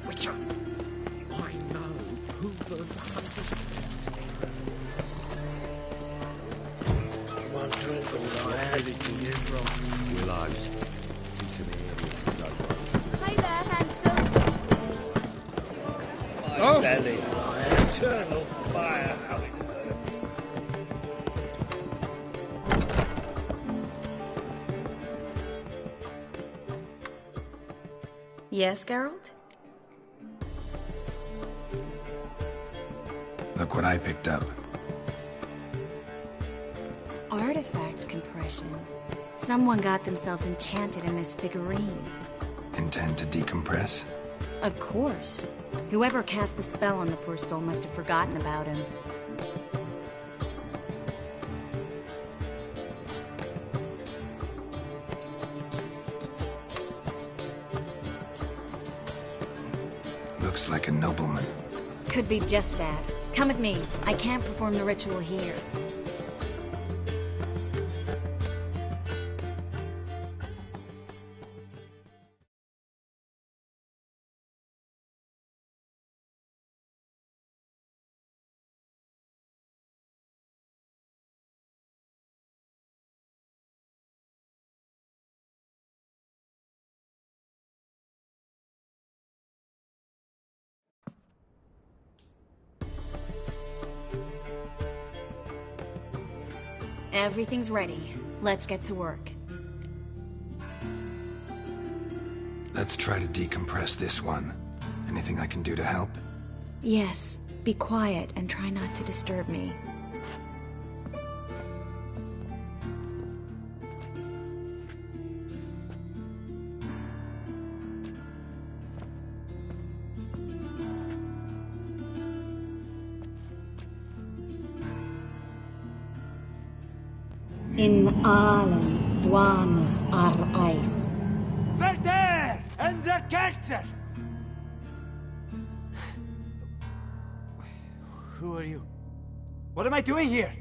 Speaker 16: Witcher! I know who the hunters
Speaker 5: One drink all I had.
Speaker 18: Will Ives. Listen to me and
Speaker 11: Hey there, handsome.
Speaker 5: My belly and I eternal fire, how it hurts.
Speaker 10: Yes, Geralt?
Speaker 3: Look what I picked up.
Speaker 10: Artifact compression. Someone got themselves enchanted in this figurine.
Speaker 3: Intend to decompress?
Speaker 10: Of course. Whoever cast the spell on the poor soul must have forgotten about him.
Speaker 3: looks like a nobleman.
Speaker 10: Could be just that. Come with me. I can't perform the ritual here. Everything's ready. Let's get to work.
Speaker 3: Let's try to decompress this one. Anything I can do to help?
Speaker 10: Yes. Be quiet and try not to disturb me. In allen dwane eis.
Speaker 16: Verder and the Ketzer! Who are you? What am I doing here?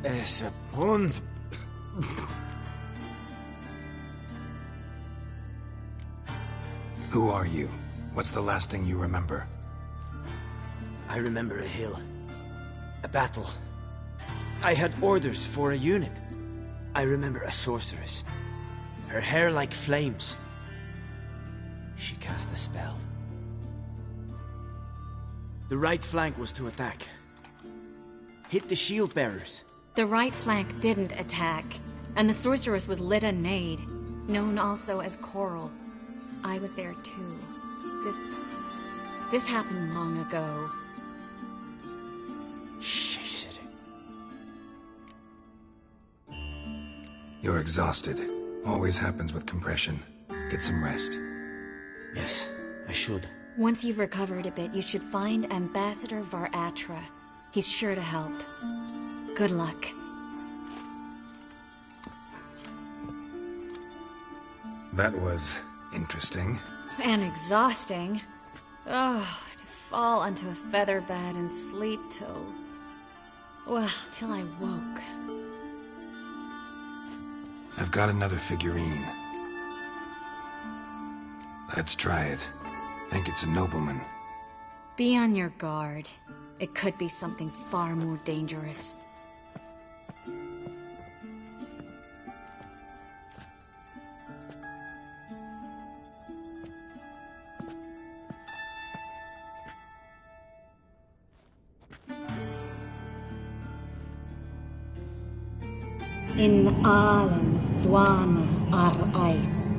Speaker 16: Es a pond.
Speaker 3: Who are you? What's the last thing you remember?
Speaker 16: I remember a hill. A battle. I had orders for a unit. I remember a sorceress. Her hair like flames. She cast a spell. The right flank was to attack. Hit the shield bearers.
Speaker 10: The right flank didn't attack, and the sorceress was Lita Nade, known also as Coral. I was there too. This happened long ago.
Speaker 3: You're exhausted. Always happens with compression. Get some rest.
Speaker 16: Yes, I should.
Speaker 10: Once you've recovered a bit, you should find Ambassador Varatra. He's sure to help. Good luck.
Speaker 3: That was interesting.
Speaker 10: And exhausting. Oh, to fall onto a feather bed and sleep till... well, till I woke.
Speaker 3: I've got another figurine. Let's try it. Think it's a nobleman.
Speaker 10: Be on your guard. It could be something far more dangerous. In allen dwane eis.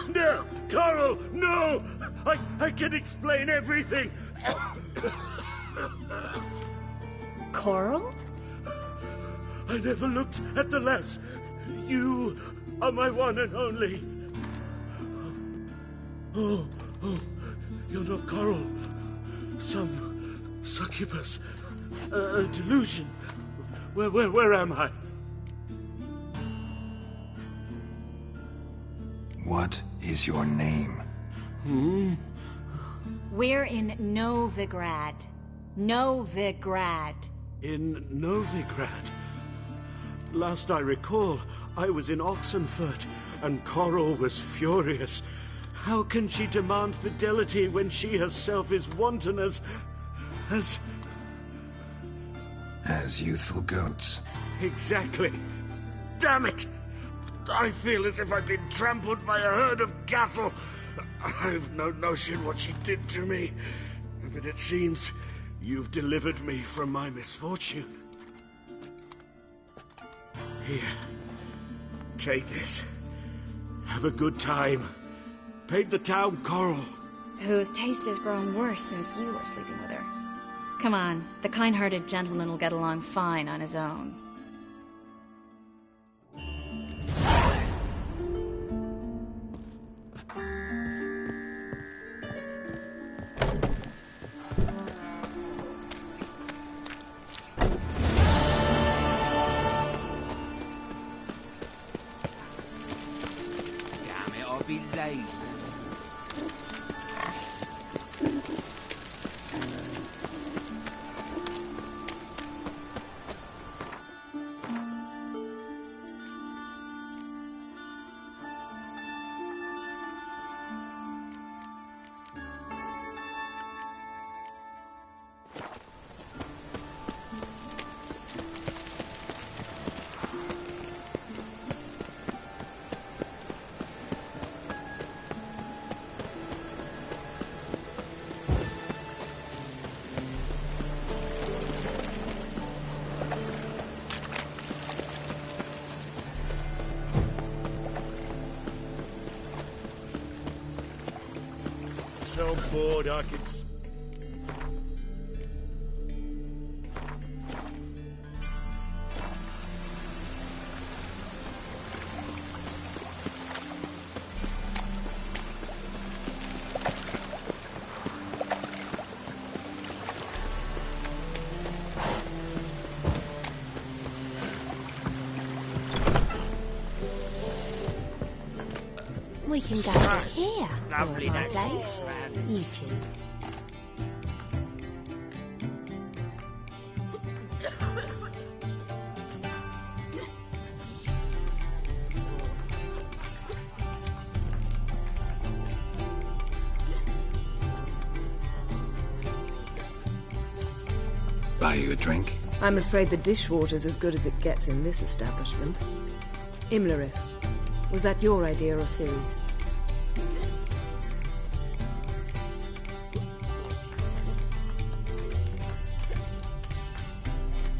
Speaker 5: No! Coral, no! I can explain everything!
Speaker 10: Coral?
Speaker 5: I never looked at the lass. You are my one and only. Oh, you're not Coral. Some succubus. A delusion. Where am I?
Speaker 3: What is your name?
Speaker 10: We're in Novigrad. Novigrad.
Speaker 5: In Novigrad? Last I recall, I was in Oxenfurt, and Coral was furious. How can she demand fidelity when she herself is wanton as
Speaker 3: youthful goats.
Speaker 5: Exactly. Damn it! I feel as if I've been trampled by a herd of cattle. I've no notion what she did to me, but it seems you've delivered me from my misfortune. Here, take this. Have a good time. Paint the town Coral.
Speaker 10: Whose taste has grown worse since you were sleeping with her. Come on, the kind-hearted gentleman will get along fine on his own.
Speaker 17: Damn it, I'll be late.
Speaker 6: on board, I can...
Speaker 11: We can go right here.
Speaker 6: Lovely
Speaker 11: or my
Speaker 6: next
Speaker 11: place. You choose.
Speaker 3: Buy you a drink?
Speaker 19: I'm afraid the dishwater's as good as it gets in this establishment. Imlerith, was that your idea or Ciri's?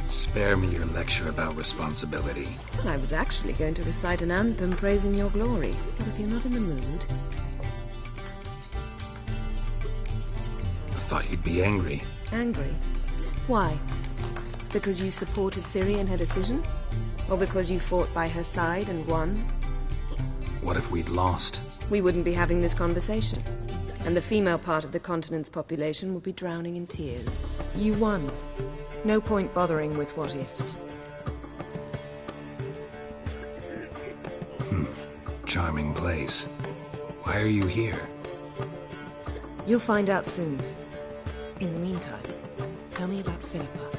Speaker 3: Spare me your lecture about responsibility.
Speaker 19: I was actually going to recite an anthem praising your glory, but if you're not in the mood...
Speaker 3: I thought you'd be angry.
Speaker 19: Angry? Why? Because you supported Ciri in her decision? Or because you fought by her side and won?
Speaker 3: What if we'd lost?
Speaker 19: We wouldn't be having this conversation. And the female part of the continent's population would be drowning in tears. You won. No point bothering with what-ifs.
Speaker 3: Charming place. Why are you here?
Speaker 19: You'll find out soon. In the meantime, tell me about Philippa.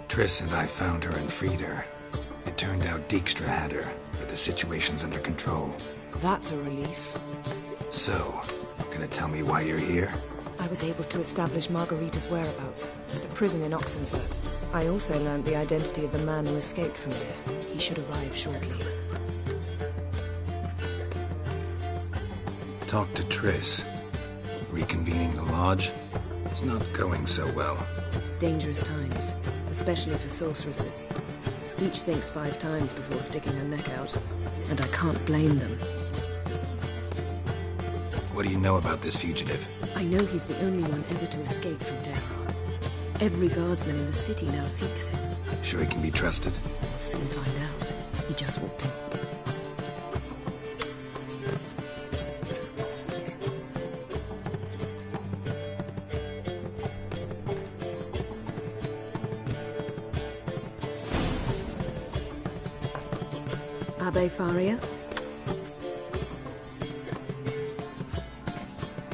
Speaker 3: Triss and I found her and freed her. It turned out Dijkstra had her, but the situation's under control.
Speaker 19: That's a relief.
Speaker 3: So, gonna tell me why you're here?
Speaker 19: I was able to establish Margarita's whereabouts, the prison in Oxenfurt. I also learned the identity of the man who escaped from there. He should arrive shortly.
Speaker 3: Talk to Triss. Reconvening the lodge? It's not going so well.
Speaker 19: Dangerous times, especially for sorceresses. Each thinks 5 times before sticking her neck out, and I can't blame them.
Speaker 3: What do you know about this fugitive?
Speaker 19: I know he's the only one ever to escape from Tehran. Every guardsman in the city now seeks him.
Speaker 3: Sure he can be trusted?
Speaker 19: We'll soon find out. He just walked in. Abbe Faria?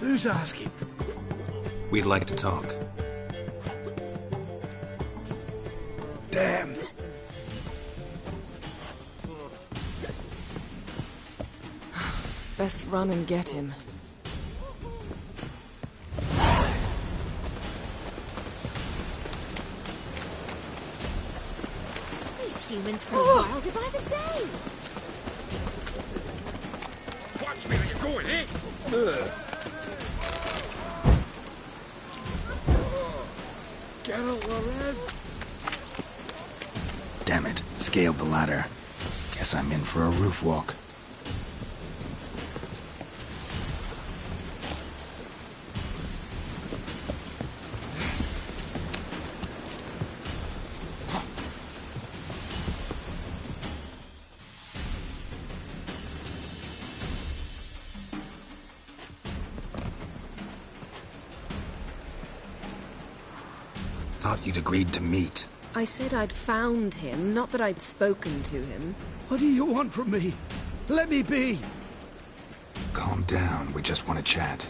Speaker 6: Who's asking?
Speaker 3: We'd like to talk.
Speaker 6: Damn.
Speaker 19: Best run and get him.
Speaker 11: These humans grow wilder by the day.
Speaker 6: Watch me when you're going, eh? Get out, Loren.
Speaker 3: Damn it, scaled the ladder. Guess I'm in for a roof walk. Thought you'd agreed to meet.
Speaker 19: I said I'd found him, not that I'd spoken to him.
Speaker 6: What do you want from me? Let me be.
Speaker 3: Calm down, we just want to chat.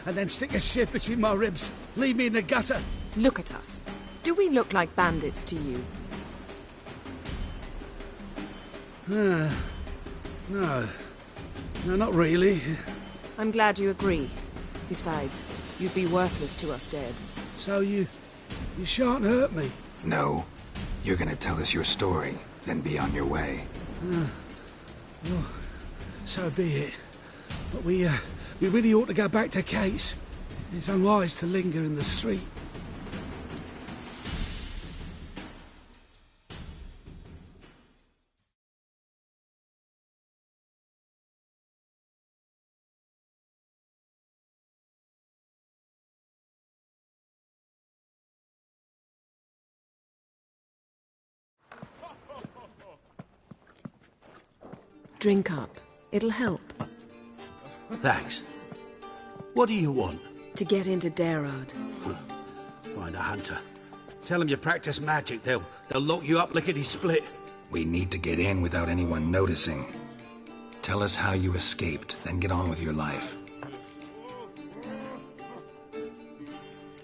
Speaker 6: And then stick a shift between my ribs. Leave me in the gutter.
Speaker 19: Look at us. Do we look like bandits to you?
Speaker 6: No. No, not really.
Speaker 19: I'm glad you agree. Besides, you'd be worthless to us dead.
Speaker 6: So you shan't hurt me?
Speaker 3: No. You're gonna tell us your story, then be on your way.
Speaker 6: Well, so be it. But we really ought to go back to Case. It's unwise to linger in the street.
Speaker 19: Drink up. It'll help.
Speaker 5: Thanks. What do you want?
Speaker 19: To get into Dayrard.
Speaker 5: Find a hunter. Tell them you practice magic. They'll lock you up lickety-split.
Speaker 3: We need to get in without anyone noticing. Tell us how you escaped, then get on with your life.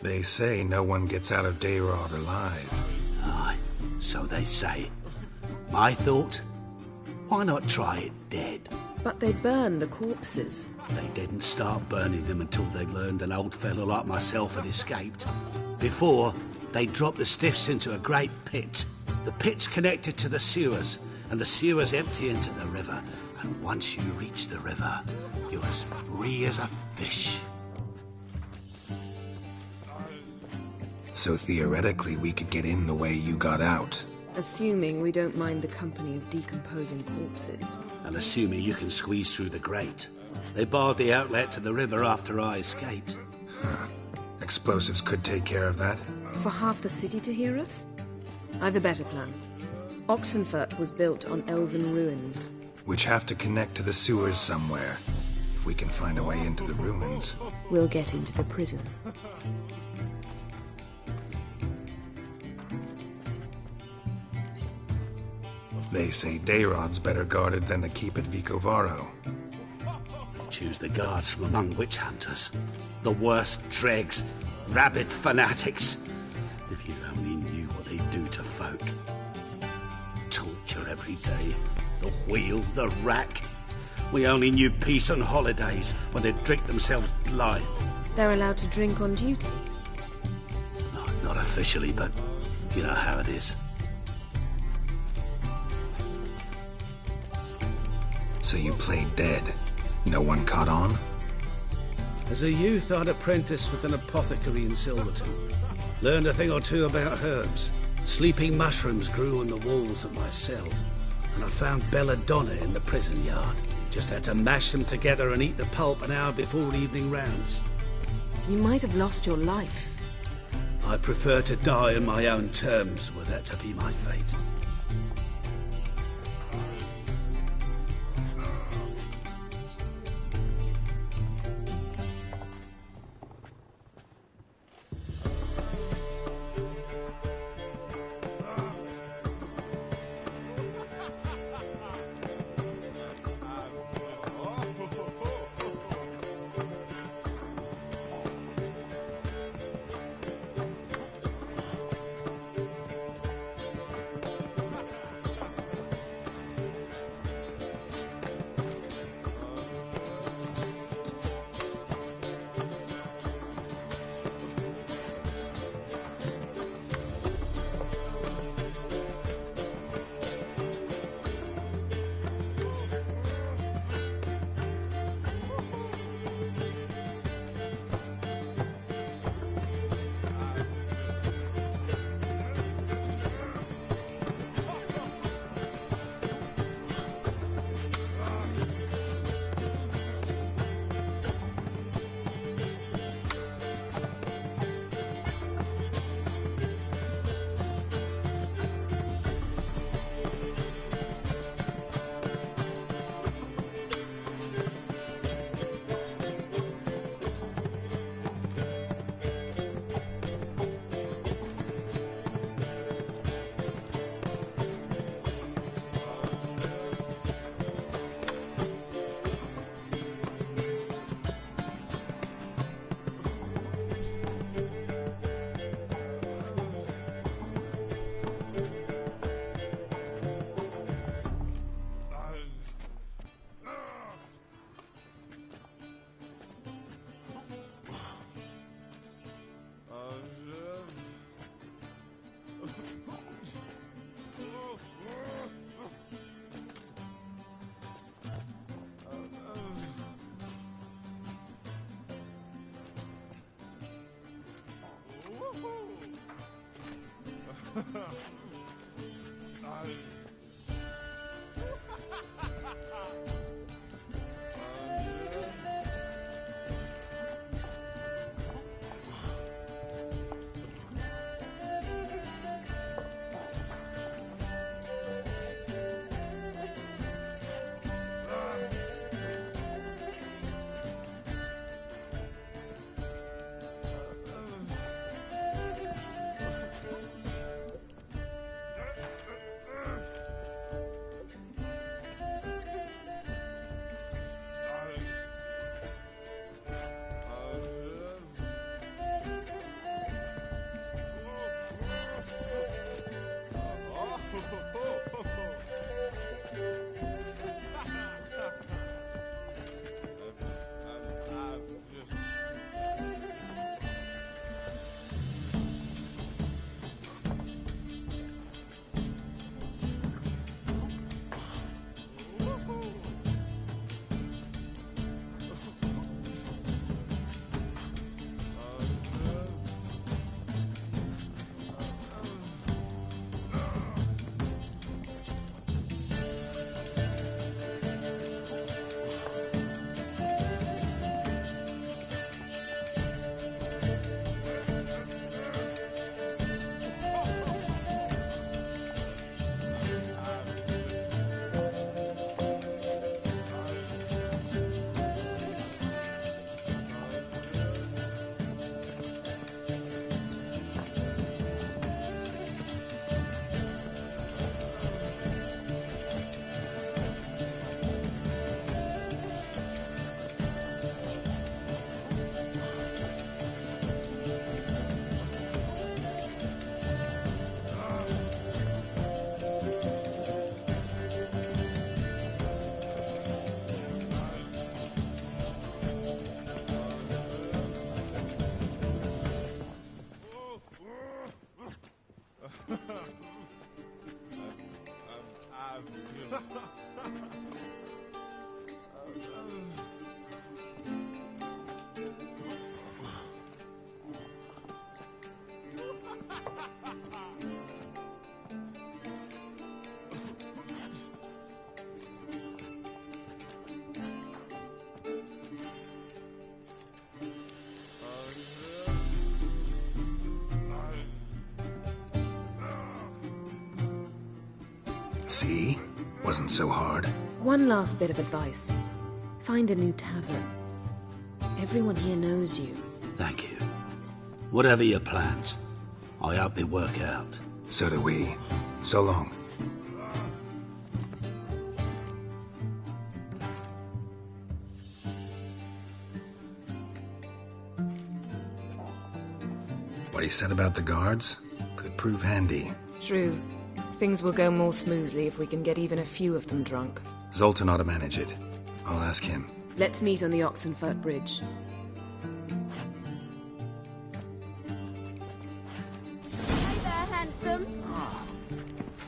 Speaker 3: They say no one gets out of Dayrard alive.
Speaker 5: Aye, so they say. My thought? Why not try it dead?
Speaker 19: But they burn the corpses.
Speaker 5: They didn't start burning them until they learned an old fellow like myself had escaped. Before, they dropped the stiffs into a great pit. The pit's connected to the sewers, and the sewers empty into the river. And once you reach the river, you're as free as a fish.
Speaker 3: So theoretically, we could get in the way you got out.
Speaker 19: Assuming we don't mind the company of decomposing corpses.
Speaker 5: And assuming you can squeeze through the grate. They barred the outlet to the river after I escaped.
Speaker 3: Huh. Explosives could take care of that.
Speaker 19: For half the city to hear us? I've a better plan. Oxenfurt was built on elven ruins.
Speaker 3: Which have to connect to the sewers somewhere. If we can find a way into the ruins.
Speaker 19: We'll get into the prison.
Speaker 3: They say Dayrod's better guarded than the keep at Vicovaro.
Speaker 5: They choose the guards from among witch hunters. The worst dregs, rabid fanatics. If you only knew what they do to folk. Torture every day. The wheel, the rack. We only knew peace on holidays when they'd drink themselves blind.
Speaker 19: They're allowed to drink on duty?
Speaker 5: No, not officially, but you know how it is.
Speaker 3: So you played dead. No one caught on?
Speaker 6: As a youth, I'd apprenticed with an apothecary in Silverton. Learned a thing or two about herbs. Sleeping mushrooms grew on the walls of my cell. And I found belladonna in the prison yard. Just had to mash them together and eat the pulp an hour before evening rounds.
Speaker 19: You might have lost your life.
Speaker 6: I prefer to die on my own terms, were that to be my fate.
Speaker 3: See? Wasn't so hard.
Speaker 19: One last bit of advice. Find a new tavern. Everyone here knows you.
Speaker 5: Thank you. Whatever your plans, I hope they work out.
Speaker 3: So do we. So long. What he said about the guards could prove handy.
Speaker 19: True. Things will go more smoothly if we can get even a few of them drunk.
Speaker 3: Zoltan ought to manage it. I'll ask him.
Speaker 19: Let's meet on the Oxenfurt Bridge.
Speaker 11: Hey there, handsome.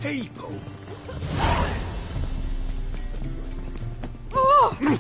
Speaker 4: People.
Speaker 11: Oh!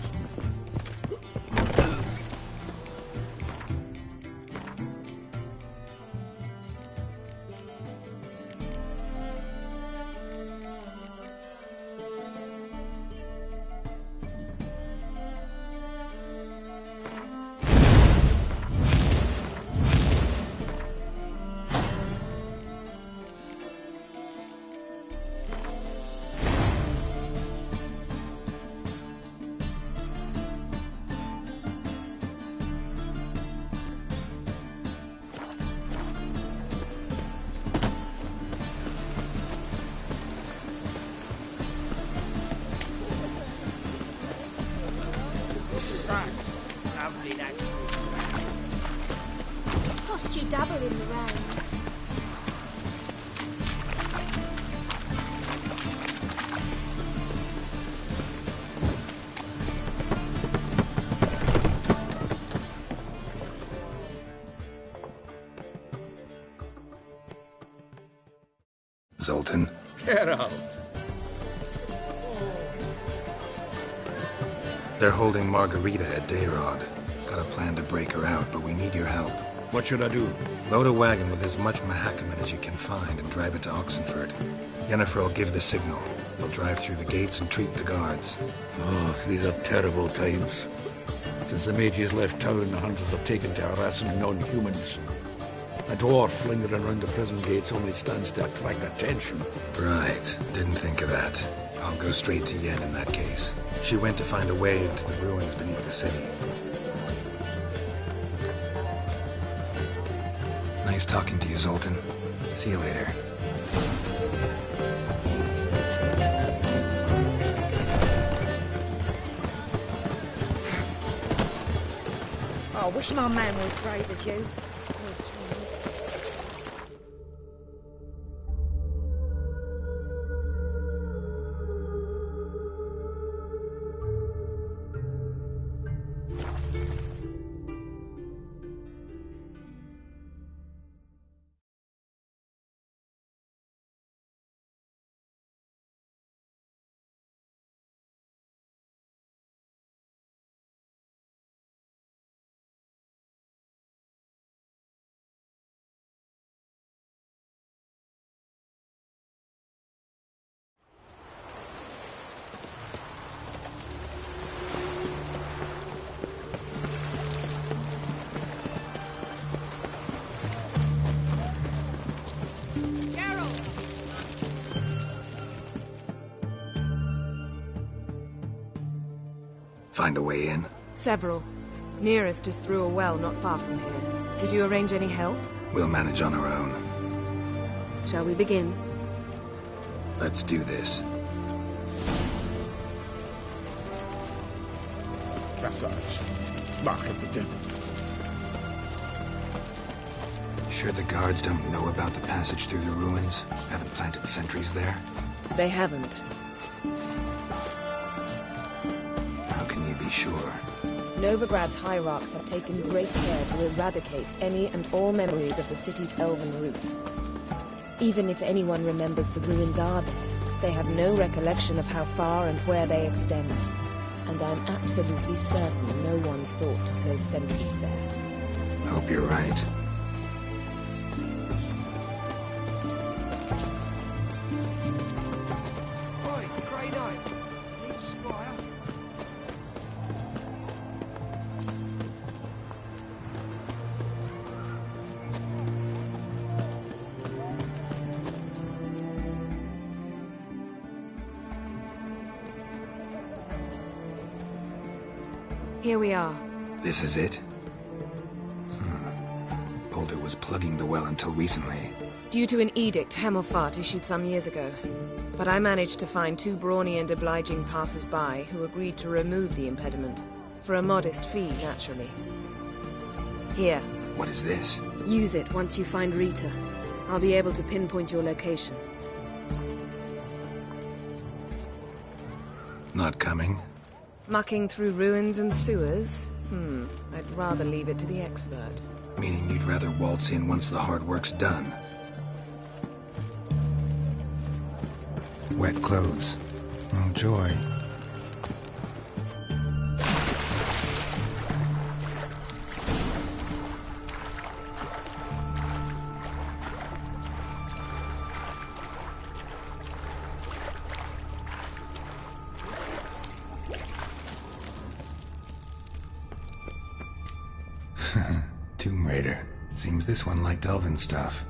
Speaker 17: Lovely, that.
Speaker 11: Cost you double in the round.
Speaker 3: Zoltan.
Speaker 4: Get out.
Speaker 3: They're holding Margarita at Dayrod. Got a plan to break her out, but we need your help.
Speaker 6: What should I do?
Speaker 3: Load a wagon with as much Mahakaman as you can find and drive it to Oxenfurt. Yennefer will give the signal. You'll drive through the gates and treat the guards.
Speaker 6: Oh, these are terrible times. Since the mages left town, the hunters have taken to harassing non-humans. A dwarf lingering around the prison gates only stands to attract attention.
Speaker 3: Right. Didn't think of that. I'll go straight to Yen in that case. She went to find a way into the ruins beneath the city. Nice talking to you, Zoltan. See you later.
Speaker 11: I wish my man was as brave as you.
Speaker 3: Find a way in?
Speaker 19: Several. Nearest is through a well not far from here. Did you arrange any help?
Speaker 3: We'll manage on our own.
Speaker 19: Shall we begin?
Speaker 3: Let's do this.
Speaker 4: Cathars. Mark of the devil.
Speaker 3: Sure the guards don't know about the passage through the ruins? Haven't planted sentries there?
Speaker 19: They haven't.
Speaker 3: How can you be sure?
Speaker 19: Novigrad's hierarchs have taken great care to eradicate any and all memories of the city's elven roots. Even if anyone remembers the ruins are there, They have no recollection of how far and where they extend. And I'm absolutely certain no one's thought to place sentries there.
Speaker 3: Hope you're right.
Speaker 12: Right, Grey Knight. Need Squire.
Speaker 19: Here we are.
Speaker 3: This is it? Boulder was plugging the well until recently.
Speaker 19: Due to an edict Hemmelfart issued some years ago. But I managed to find two brawny and obliging passers-by who agreed to remove the impediment. For a modest fee, naturally. Here.
Speaker 3: What is this?
Speaker 19: Use it once you find Rita. I'll be able to pinpoint your location.
Speaker 3: Not coming?
Speaker 19: Mucking through ruins and sewers? I'd rather leave it to the expert.
Speaker 3: Meaning you'd rather waltz in once the hard work's done. Wet clothes. Oh, joy. Tomb Raider. Seems this one liked elven stuff.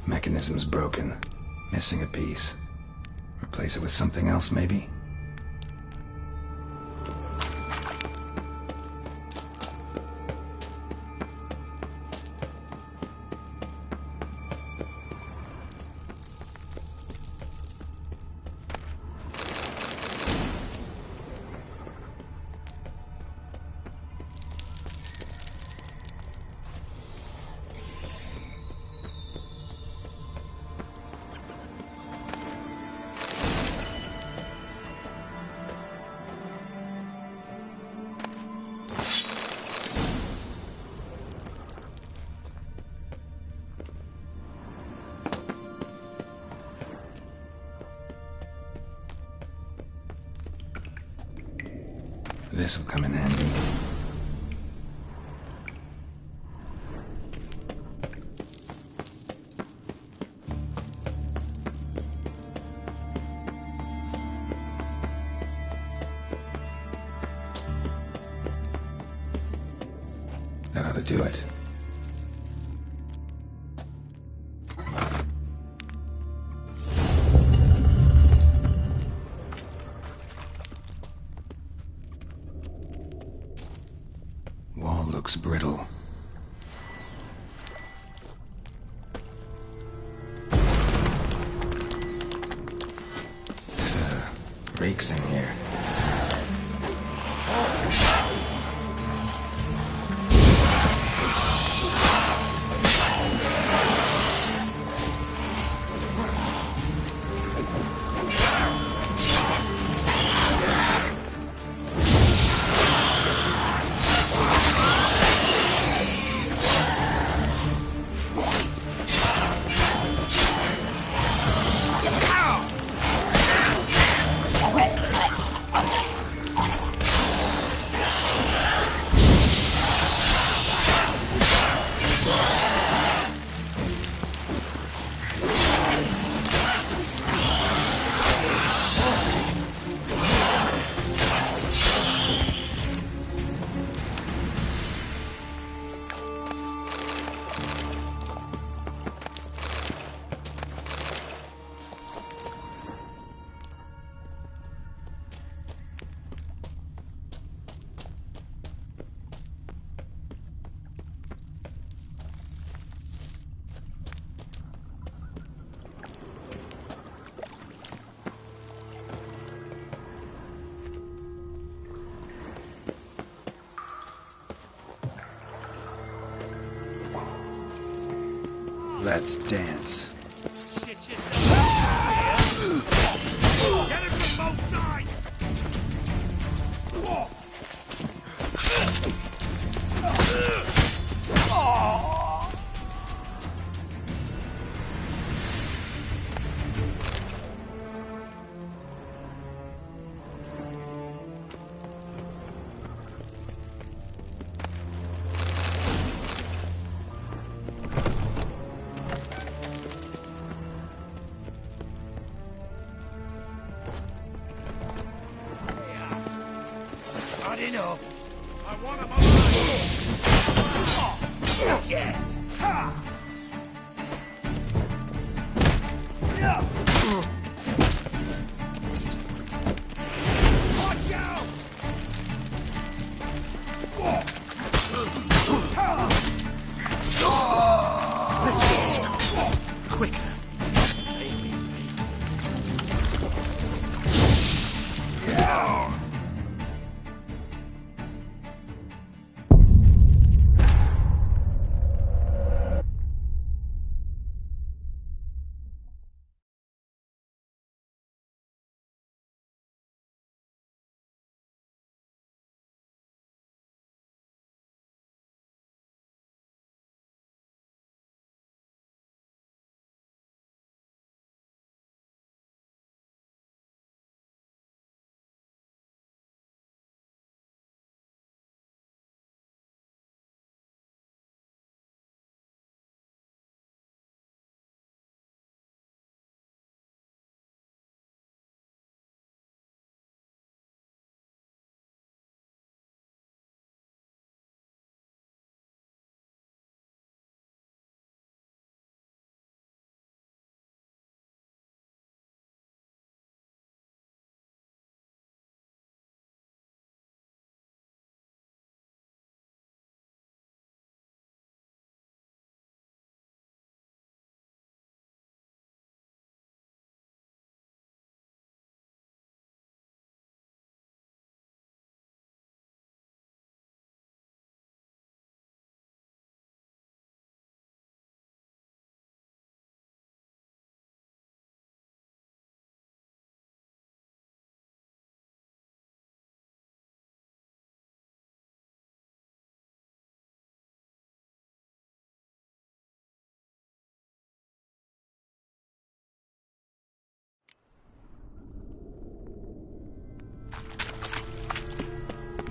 Speaker 3: Mechanism's broken. Missing a piece. Replace it with something else, maybe? This'll come in handy. That ought to do it. Wall looks brittle. Reeks in here. Let's dance.
Speaker 5: Shit yourself. Get it from both sides! Not enough. I want him alive. Yes. Ha. Yeah. Watch out.
Speaker 6: Let's go. Quicker.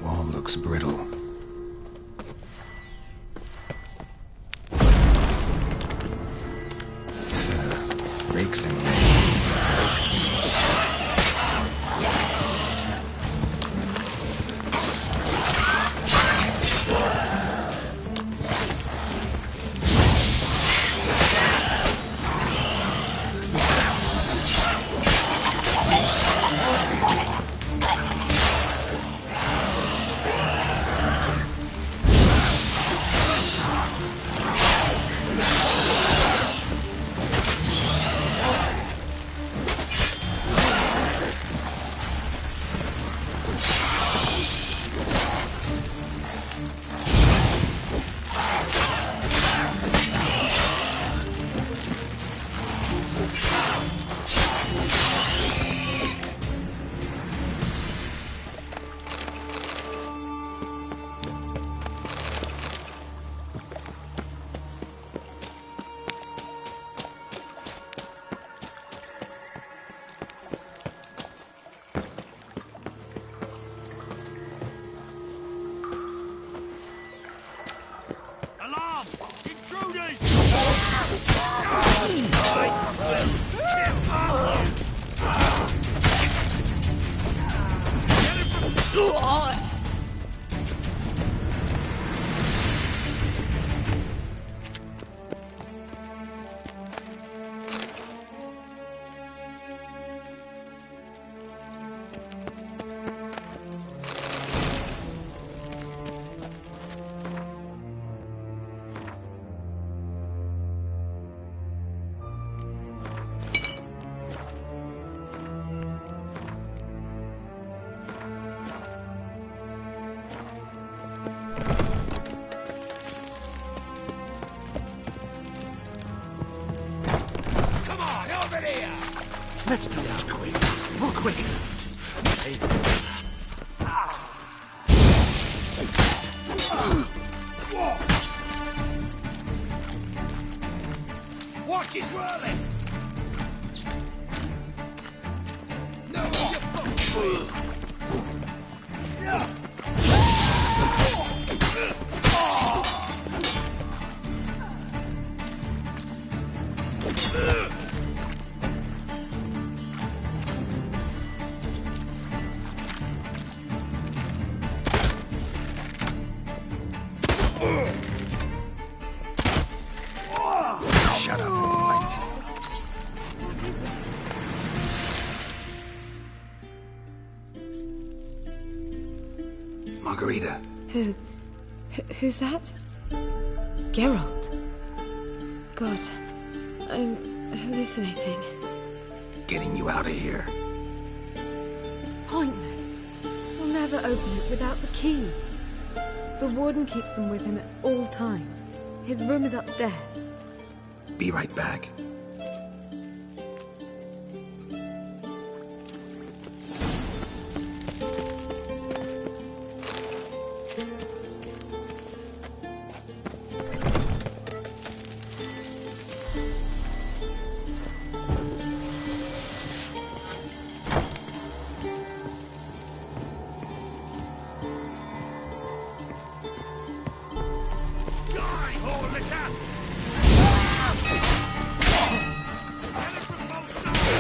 Speaker 3: Wall looks brittle. Breaks in here.
Speaker 8: Watch his whirling! No,
Speaker 12: Shut up and fight. Margarita.
Speaker 2: Who's that? Geralt. God, I'm hallucinating.
Speaker 12: Getting you out of here.
Speaker 2: It's pointless. We'll never open it without the key. The warden keeps them with him at all times. His room is upstairs.
Speaker 12: Be right back.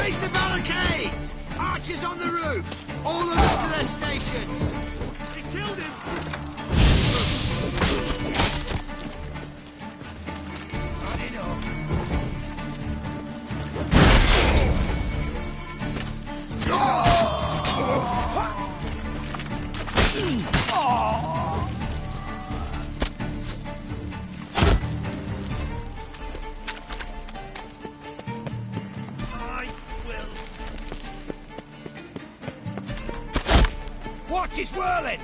Speaker 8: Raise the barricades! Archers on the roof! All of us to their stations! They killed him! Running up. Watch his whirling!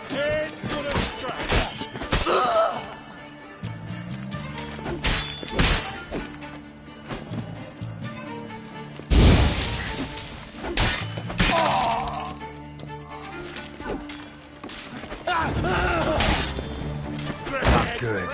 Speaker 8: Head for the strike!
Speaker 12: Not good.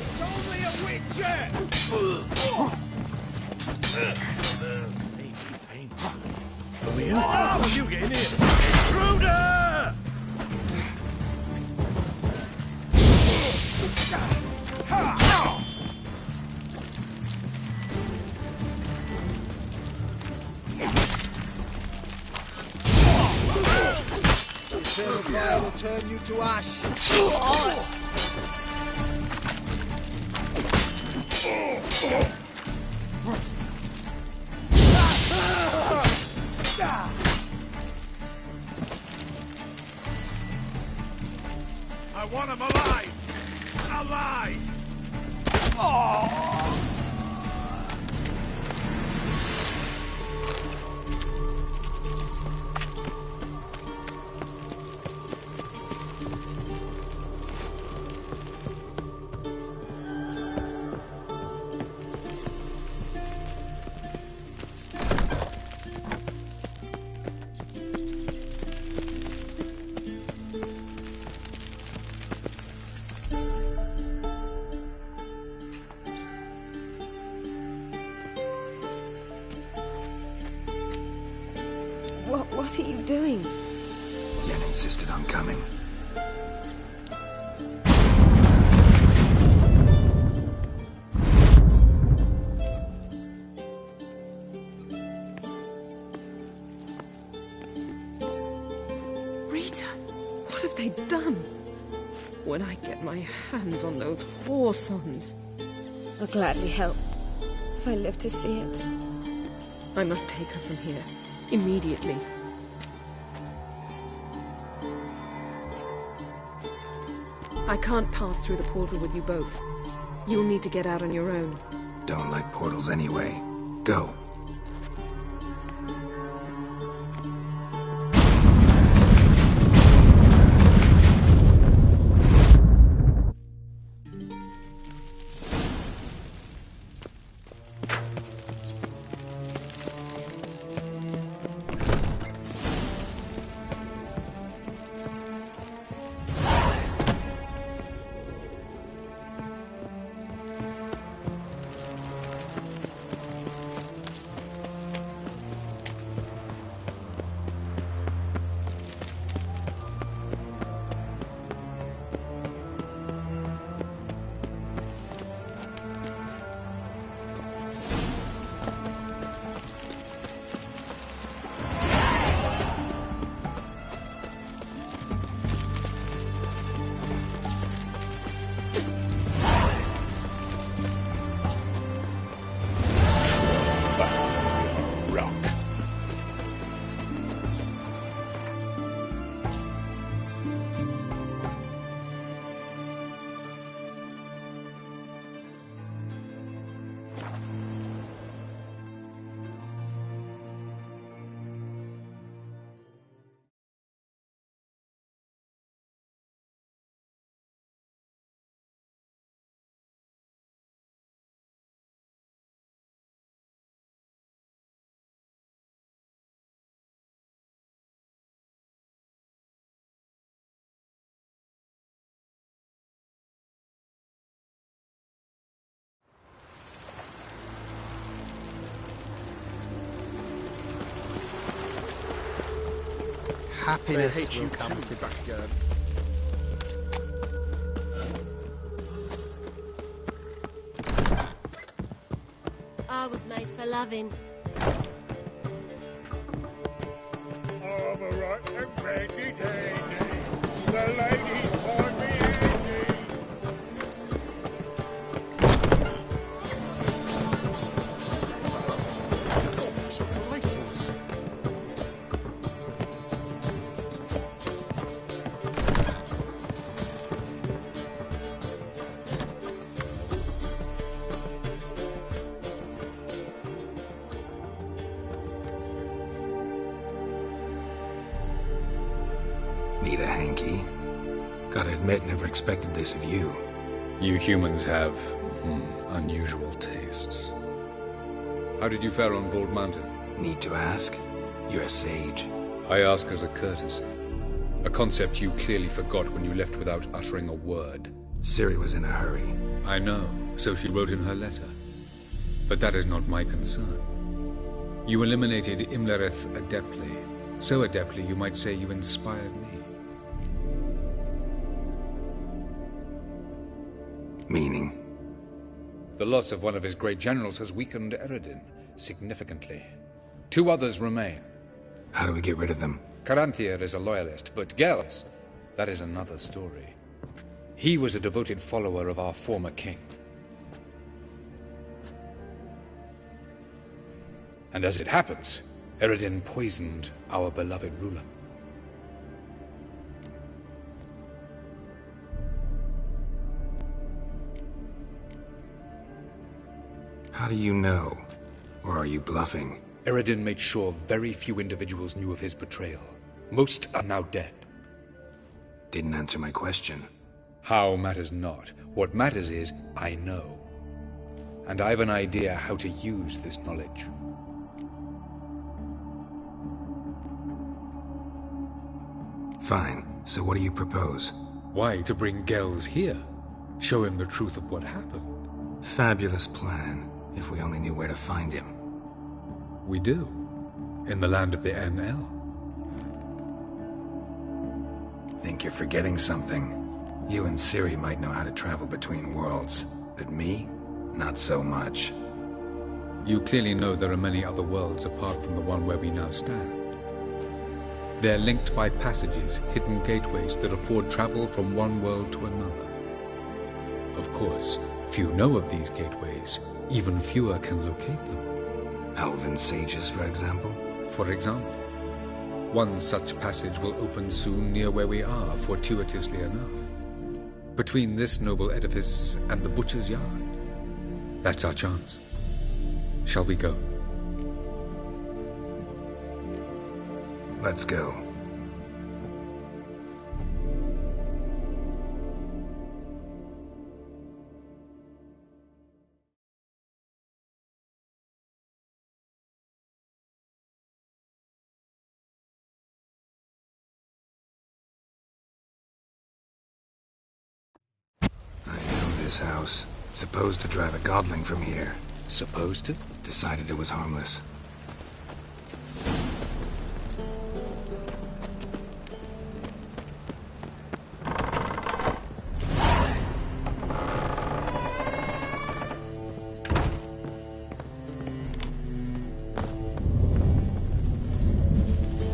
Speaker 8: It's only a witcher!
Speaker 5: Come here. Oh, you get in here. Intruder!
Speaker 15: Eternal fire will turn you to ash.
Speaker 5: I want him alive! Alive!
Speaker 2: What are you doing?
Speaker 12: Yen insisted on coming.
Speaker 19: Rita, what have they done? When I get my hands on those whoresons.
Speaker 2: I'll gladly help, if I live to see it.
Speaker 19: I must take her from here, immediately. I can't pass through the portal with you both. You'll need to get out on your own.
Speaker 3: Don't like portals anyway. Go.
Speaker 18: Happiness
Speaker 15: They hate
Speaker 18: will
Speaker 15: you
Speaker 18: come
Speaker 15: too,
Speaker 18: to
Speaker 15: backyard.
Speaker 13: I was made for loving.
Speaker 15: I'm a rotten brandy dandy. The ladies want me handy. Oh, it's a racehorse.
Speaker 3: Need a hanky? Gotta admit, never expected this of you.
Speaker 20: You humans have unusual tastes. How did you fare on Bald Mountain?
Speaker 3: Need to ask? You're a sage.
Speaker 20: I ask as a courtesy. A concept you clearly forgot when you left without uttering a word.
Speaker 3: Ciri was in a hurry.
Speaker 20: I know, so she wrote in her letter. But that is not my concern. You eliminated Imlerith adeptly. So adeptly you might say you inspired me.
Speaker 3: Meaning?
Speaker 20: The loss of one of his great generals has weakened Eredin significantly. 2 others remain.
Speaker 3: How do we get rid of them?
Speaker 20: Caranthir is a loyalist, but Gels, that is another story. He was a devoted follower of our former king. And as it happens, Eredin poisoned our beloved ruler.
Speaker 3: How do you know? Or are you bluffing?
Speaker 20: Eredin made sure very few individuals knew of his betrayal. Most are now dead.
Speaker 3: Didn't answer my question.
Speaker 20: How matters not. What matters is, I know. And I've an idea how to use this knowledge.
Speaker 3: Fine. So what do you propose?
Speaker 20: Why, to bring Gels here. Show him the truth of what happened.
Speaker 3: Fabulous plan, if we only knew where to find him.
Speaker 20: We do. In the land of the NL.
Speaker 3: Think you're forgetting something. You and Ciri might know how to travel between worlds, but me? Not so much.
Speaker 20: You clearly know there are many other worlds apart from the one where we now stand. They're linked by passages, hidden gateways that afford travel from one world to another. Of course, few know of these gateways. Even fewer can locate them.
Speaker 3: Elven sages, for example?
Speaker 20: For example. One such passage will open soon near where we are, fortuitously enough. Between this noble edifice and the butcher's yard. That's our chance. Shall we go?
Speaker 3: Let's go. This house. Supposed to drive a godling from here.
Speaker 20: Supposed to?
Speaker 3: Decided it was harmless.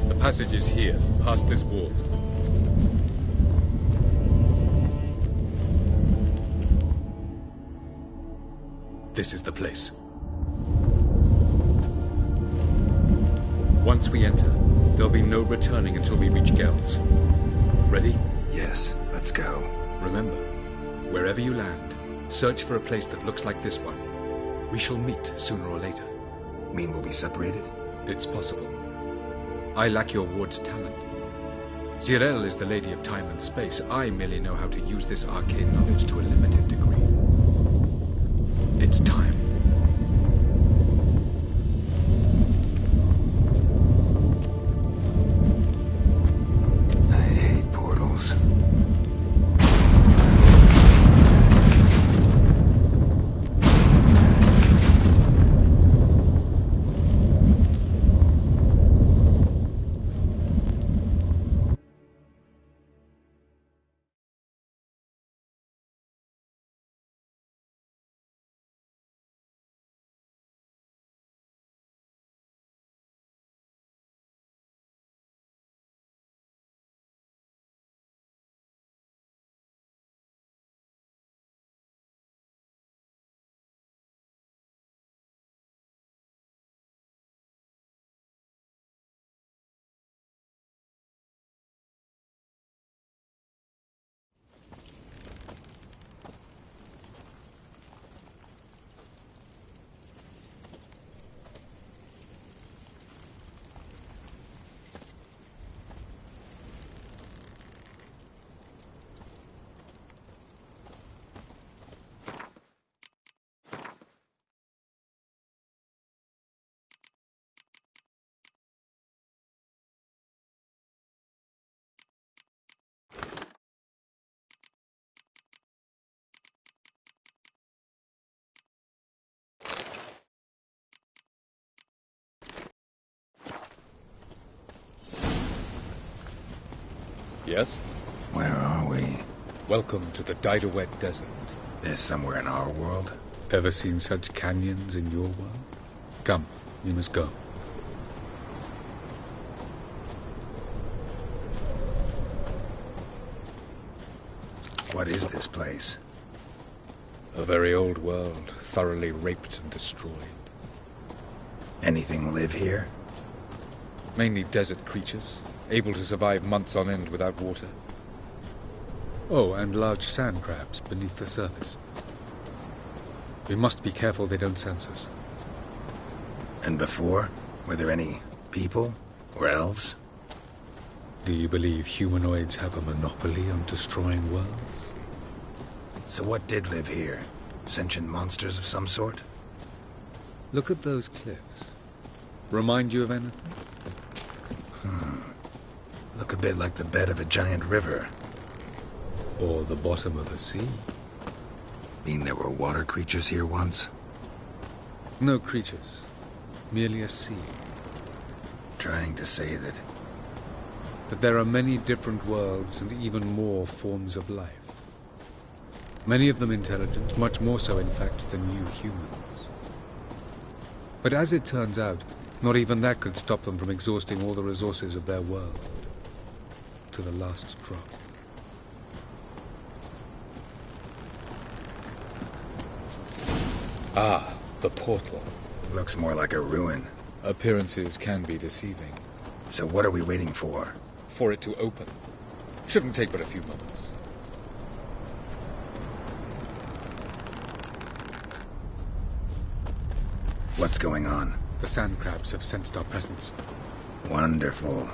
Speaker 20: The passage is here, past this wall. This is the place. Once we enter, there'll be no returning until we reach Gel's. Ready?
Speaker 3: Yes, let's go.
Speaker 20: Remember, wherever you land, search for a place that looks like this one. We shall meet sooner or later.
Speaker 3: Mean we'll be separated?
Speaker 20: It's possible. I lack your ward's talent. Zirel is the lady of time and space. I merely know how to use this arcane knowledge to a limited degree. It's time.
Speaker 3: I hate portals.
Speaker 20: Yes?
Speaker 3: Where are we?
Speaker 20: Welcome to the Didawet Desert.
Speaker 3: This somewhere in our world?
Speaker 20: Ever seen such canyons in your world? Come, we must go.
Speaker 3: What is this place?
Speaker 20: A very old world, thoroughly raped and destroyed.
Speaker 3: Anything live here?
Speaker 20: Mainly desert creatures, able to survive months on end without water. Oh, and large sand crabs beneath the surface. We must be careful they don't sense us.
Speaker 3: And before? Were there any people? Or elves?
Speaker 20: Do you believe humanoids have a monopoly on destroying worlds?
Speaker 3: So what did live here? Sentient monsters of some sort?
Speaker 20: Look at those cliffs. Remind you of anything?
Speaker 3: Look a bit like the bed of a giant river.
Speaker 20: Or the bottom of a sea.
Speaker 3: Mean there were water creatures here once?
Speaker 20: No creatures. Merely a sea.
Speaker 3: Trying to say that
Speaker 20: there are many different worlds and even more forms of life. Many of them intelligent, much more so in fact than you humans. But as it turns out, not even that could stop them from exhausting all the resources of their world. To the last drop. Ah, the portal.
Speaker 3: Looks more like a ruin.
Speaker 20: Appearances can be deceiving.
Speaker 3: So what are we waiting for?
Speaker 20: For it to open. Shouldn't take but a few moments.
Speaker 3: What's going on?
Speaker 20: The sand crabs have sensed our presence.
Speaker 3: Wonderful.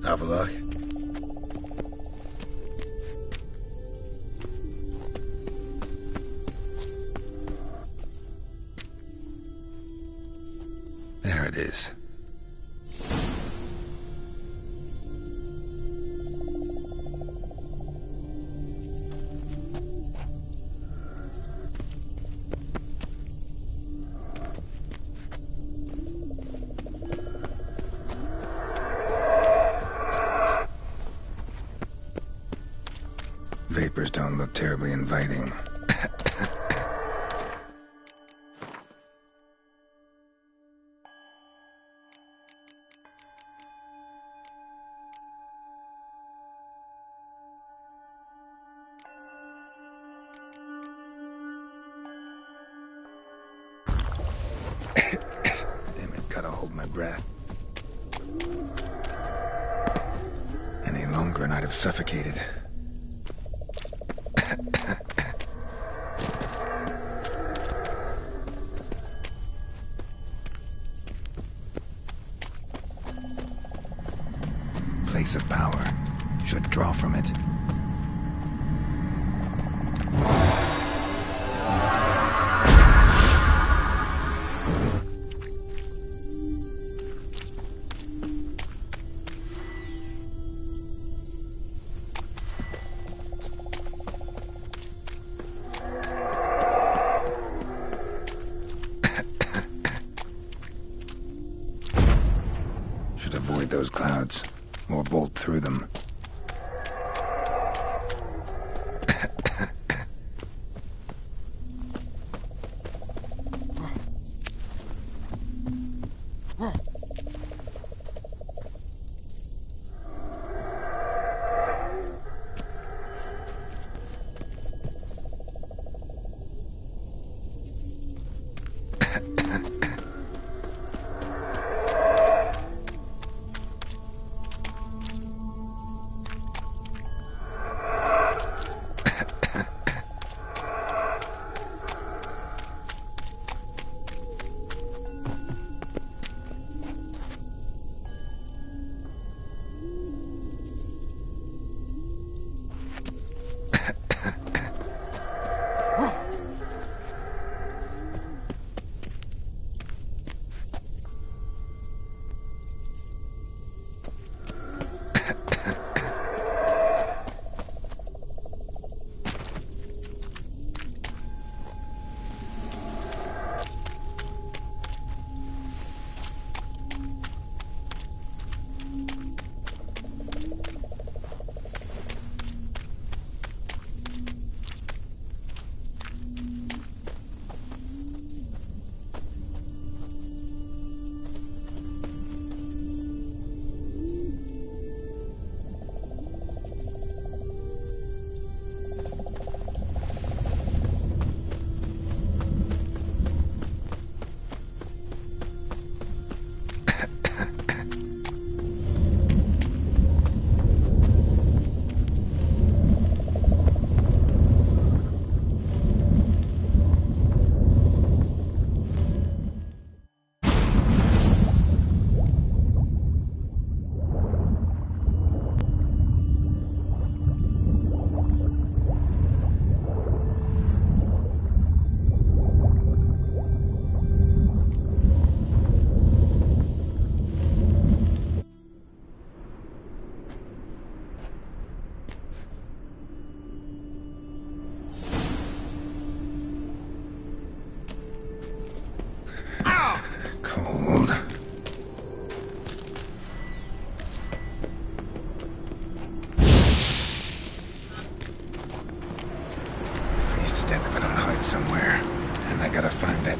Speaker 3: Have a look. There it is. Vapors don't look terribly inviting. Damn it, gotta hold my breath. Any longer and I'd have suffocated. Place of power. Should draw from it. Should avoid those clouds. Or bolt through them.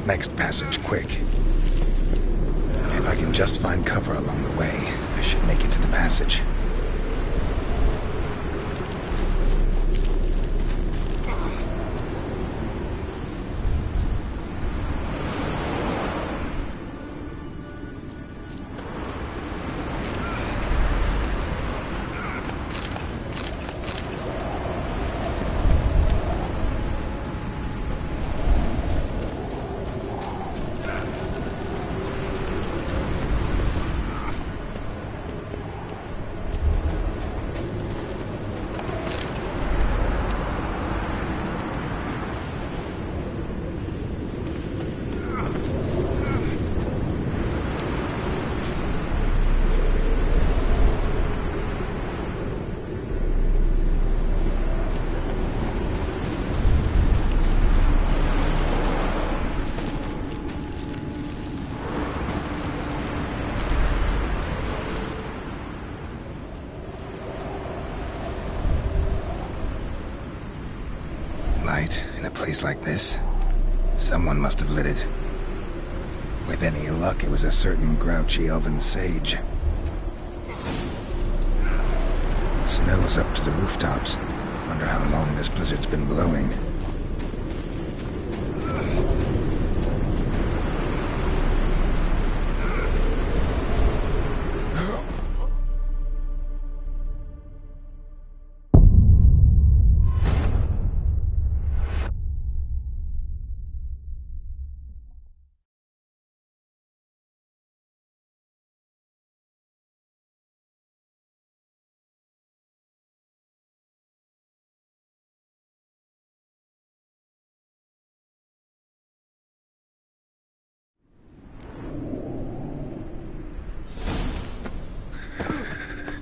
Speaker 3: that next passage quick. If I can just find cover along the way, I should make it to the passage. In a place like this, someone must have lit it. With any luck, it was a certain grouchy elven sage. Snow's up to the rooftops. Wonder how long this blizzard's been blowing.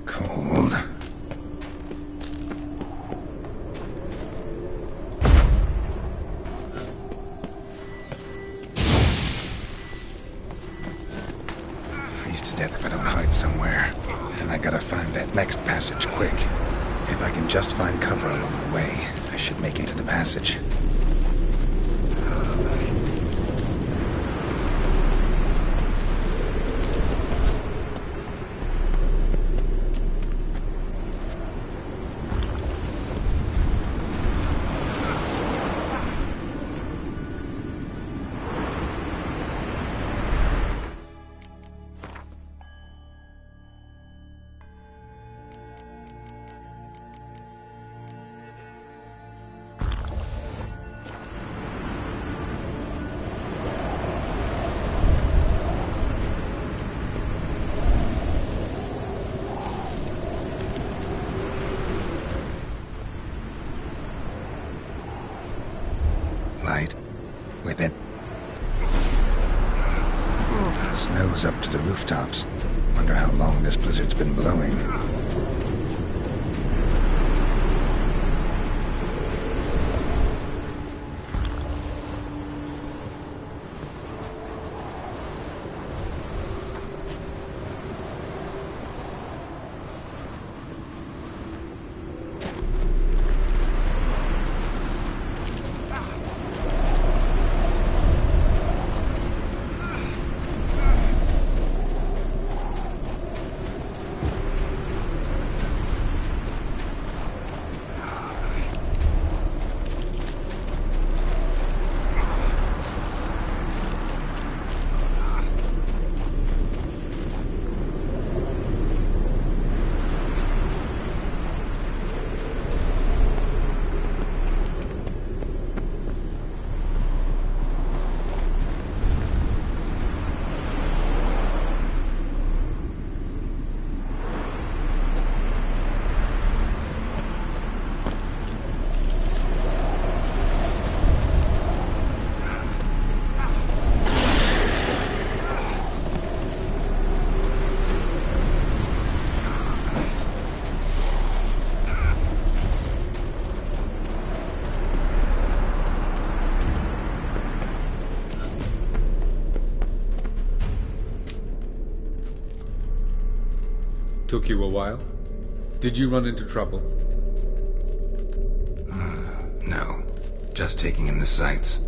Speaker 3: Cold. Freeze to death if I don't hide somewhere. And I gotta find that next passage quick. If I can just find cover along the way, I should make it to the passage. Light. Within. Snow's up to the rooftops. Wonder how long this blizzard's been blowing.
Speaker 20: Took you a while? Did you run into trouble?
Speaker 3: No. Just taking in the sights.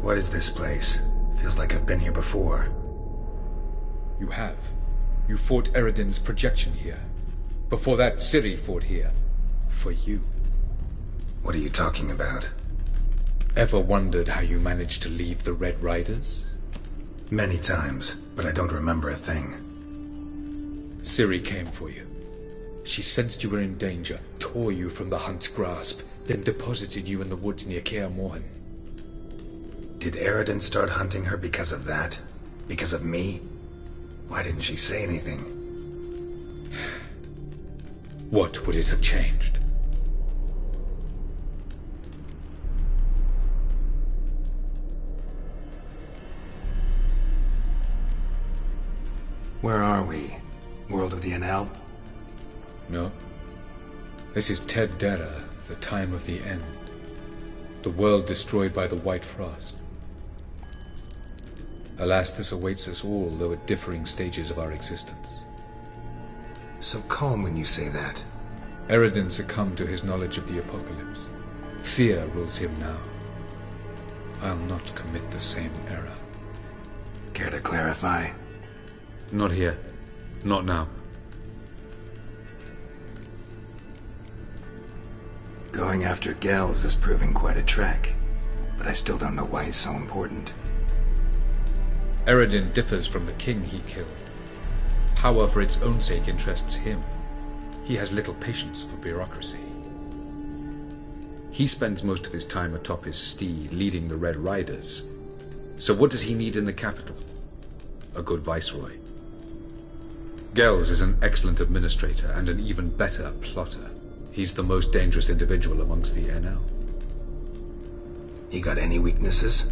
Speaker 3: What is this place? Feels like I've been here before.
Speaker 20: You have. You fought Eredin's projection here. Before that, Ciri fought here. For you.
Speaker 3: What are you talking about?
Speaker 20: Ever wondered how you managed to leave the Red Riders?
Speaker 3: Many times, but I don't remember a thing.
Speaker 20: Ciri came for you. She sensed you were in danger, tore you from the Hunt's grasp, then deposited you in the woods near Kaer Morhen.
Speaker 3: Did Eredin start hunting her because of that? Because of me? Why didn't she say anything?
Speaker 20: What would it have changed?
Speaker 3: Where are we? World of the Enel?
Speaker 20: No. This is Ted Dera, the time of the end. The world destroyed by the White Frost. Alas, this awaits us all, though at differing stages of our existence.
Speaker 3: So calm when you say that.
Speaker 20: Eredin succumbed to his knowledge of the apocalypse. Fear rules him now. I'll not commit the same error.
Speaker 3: Care to clarify?
Speaker 20: Not here. Not now.
Speaker 3: Going after Gels is proving quite a trek, but I still don't know why he's so important.
Speaker 20: Eredin differs from the king he killed. Power for its own sake interests him. He has little patience for bureaucracy. He spends most of his time atop his steed, leading the Red Riders. So what does he need in the capital? A good viceroy. Gels is an excellent administrator and an even better plotter. He's the most dangerous individual amongst the Enel.
Speaker 3: He got any weaknesses?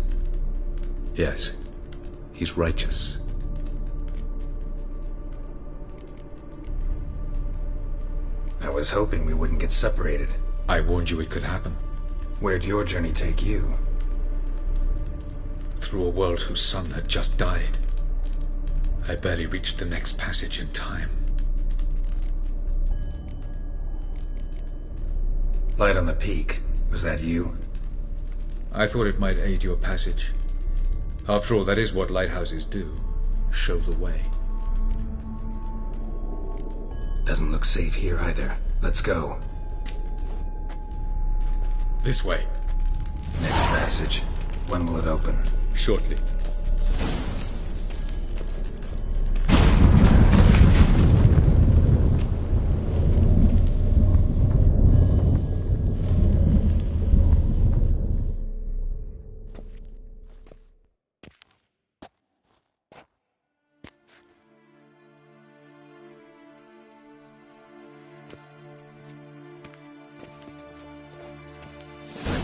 Speaker 20: Yes. He's righteous.
Speaker 3: I was hoping we wouldn't get separated.
Speaker 20: I warned you it could happen.
Speaker 3: Where'd your journey take you?
Speaker 20: Through a world whose sun had just died. I barely reached the next passage in time.
Speaker 3: Light on the peak. Was that you?
Speaker 20: I thought it might aid your passage. After all, that is what lighthouses do. Show the way.
Speaker 3: Doesn't look safe here either. Let's go.
Speaker 20: This way.
Speaker 3: Next passage. When will it open?
Speaker 20: Shortly.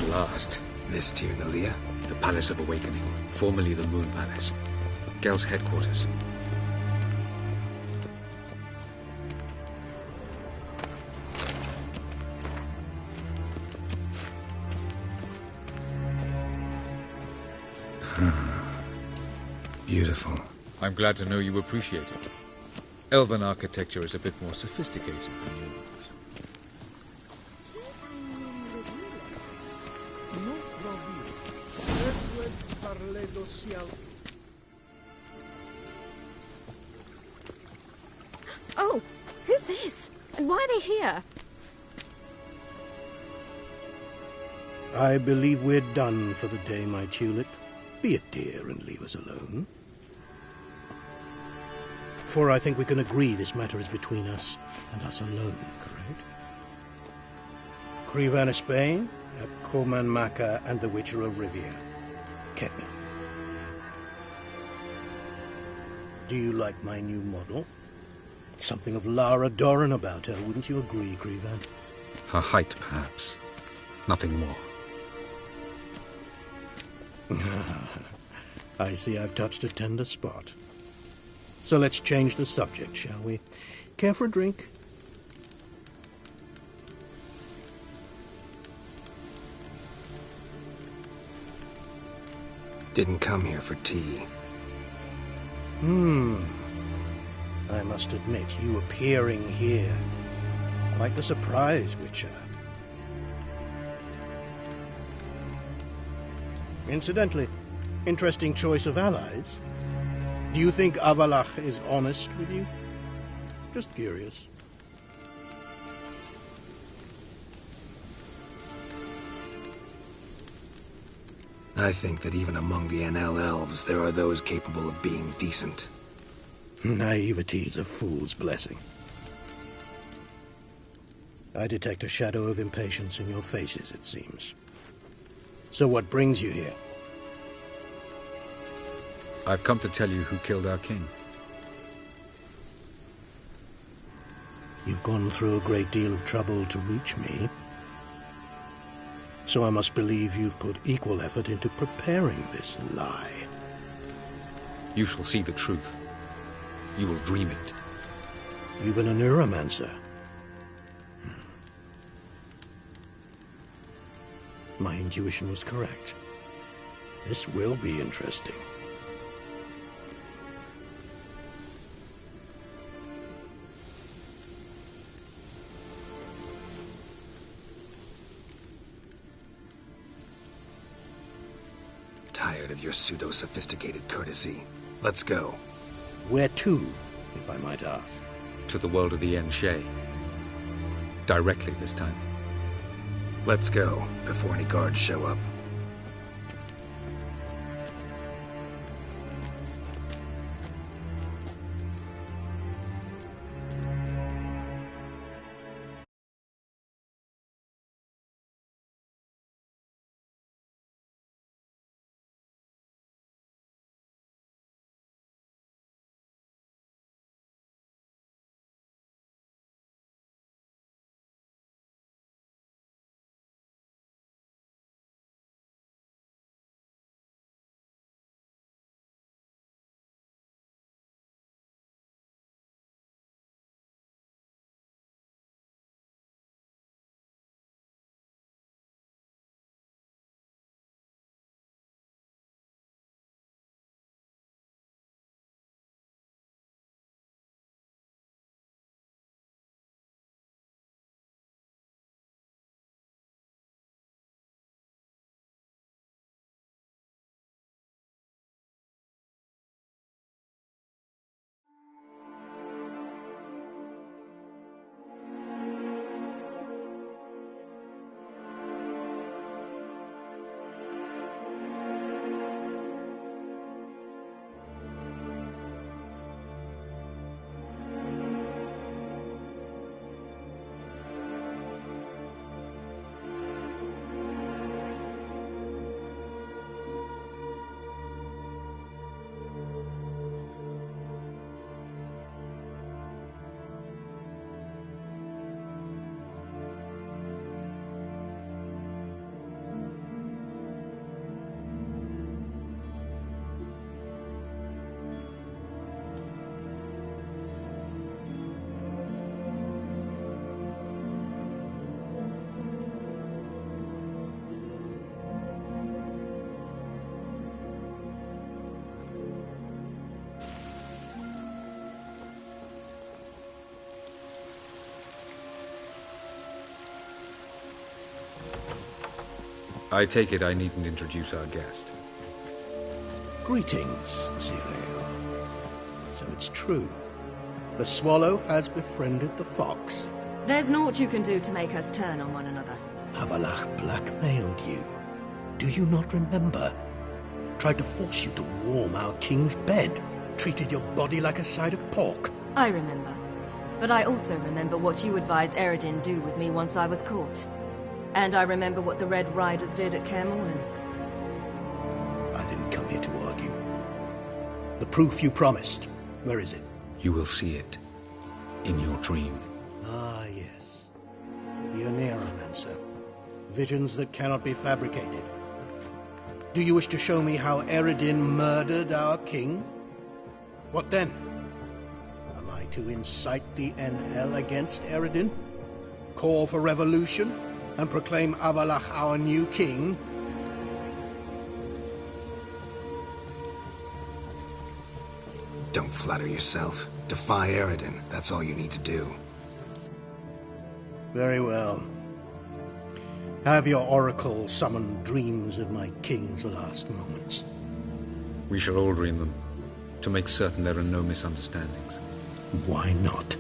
Speaker 20: Last.
Speaker 3: This Tirnalia?
Speaker 20: The Palace of Awakening, formerly the Moon Palace. Gel's headquarters.
Speaker 3: Beautiful.
Speaker 20: I'm glad to know you appreciate it. Elven architecture is a bit more sophisticated than yours.
Speaker 2: Oh, who's this? And why are they here?
Speaker 21: I believe we're done for the day, my tulip. Be a dear and leave us alone. For I think we can agree this matter is between us and us alone, correct? Krivan of Spain, Corman Maka, and the Witcher of Rivia. Ketna. Do you like my new model? Something of Lara Doran about her, wouldn't you agree, Krivan?
Speaker 20: Her height, perhaps. Nothing more.
Speaker 21: I see I've touched a tender spot. So let's change the subject, shall we? Care for a drink?
Speaker 3: Didn't come here for tea.
Speaker 21: I must admit, you appearing here, quite the surprise, Witcher. Incidentally, Interesting choice of allies. Do you think Avalach is honest with you? Just curious.
Speaker 12: I think that even among the NL elves, there are those capable of being decent.
Speaker 21: Naivety is a fool's blessing. I detect a shadow of impatience in your faces, it seems. So what brings you here?
Speaker 20: I've come to tell you who killed our king.
Speaker 21: You've gone through a great deal of trouble to reach me. So I must believe you've put equal effort into preparing this lie.
Speaker 20: You shall see the truth. You will dream it.
Speaker 21: You've been a neuromancer. My intuition was correct. This will be interesting.
Speaker 12: Tired of your pseudo-sophisticated courtesy. Let's go.
Speaker 21: Where to, if I might ask?
Speaker 20: To the world of the Enshe. Directly this time.
Speaker 12: Let's go, before any guards show up.
Speaker 20: I take it I needn't introduce our guest.
Speaker 21: Greetings, Cyril. So it's true. The swallow has befriended the fox.
Speaker 2: There's naught you can do to make us turn on one another.
Speaker 21: Avalach blackmailed you. Do you not remember? Tried to force you to warm our king's bed. Treated your body like a side of pork.
Speaker 2: I remember. But I also remember what you advised Eredin do with me once I was caught. And I remember what the Red Riders did at Kaer Morhen.
Speaker 21: I didn't come here to argue. The proof you promised, where is it?
Speaker 20: You will see it in your dream.
Speaker 21: Ah, yes. The Neuromancer. Visions that cannot be fabricated. Do you wish to show me how Eredin murdered our king? What then? Am I to incite the NL against Eredin? Call for revolution? And proclaim Avalach our new king?
Speaker 12: Don't flatter yourself. Defy Eredin. That's all you need to do.
Speaker 21: Very well. Have your oracle summon dreams of my king's last moments.
Speaker 20: We shall all dream them, to make certain there are no misunderstandings.
Speaker 21: Why not?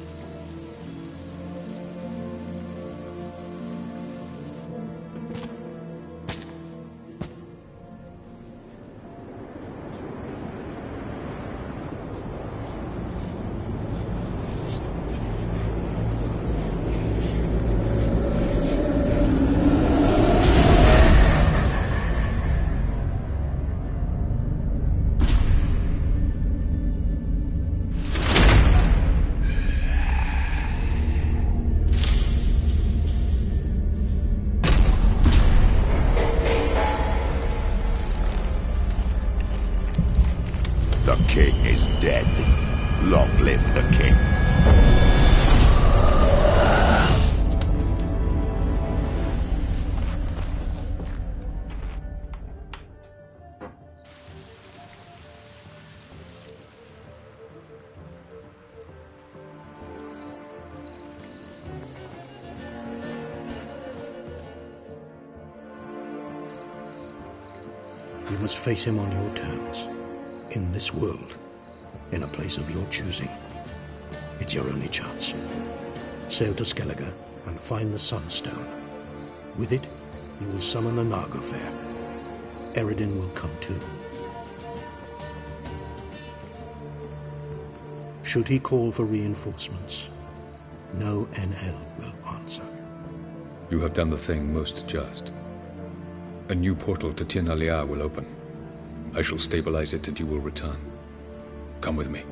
Speaker 4: The king is dead. Long live the king.
Speaker 21: You must face him on your terms. In this world, in a place of your choosing. It's your only chance. Sail to Skellige and find the Sunstone. With it, you will summon the Naga Fair. Eredin will come too. Should he call for reinforcements, no NL will answer.
Speaker 20: You have done the thing most just. A new portal to Tir na Liar will open. I shall stabilize it and you will return. Come with me.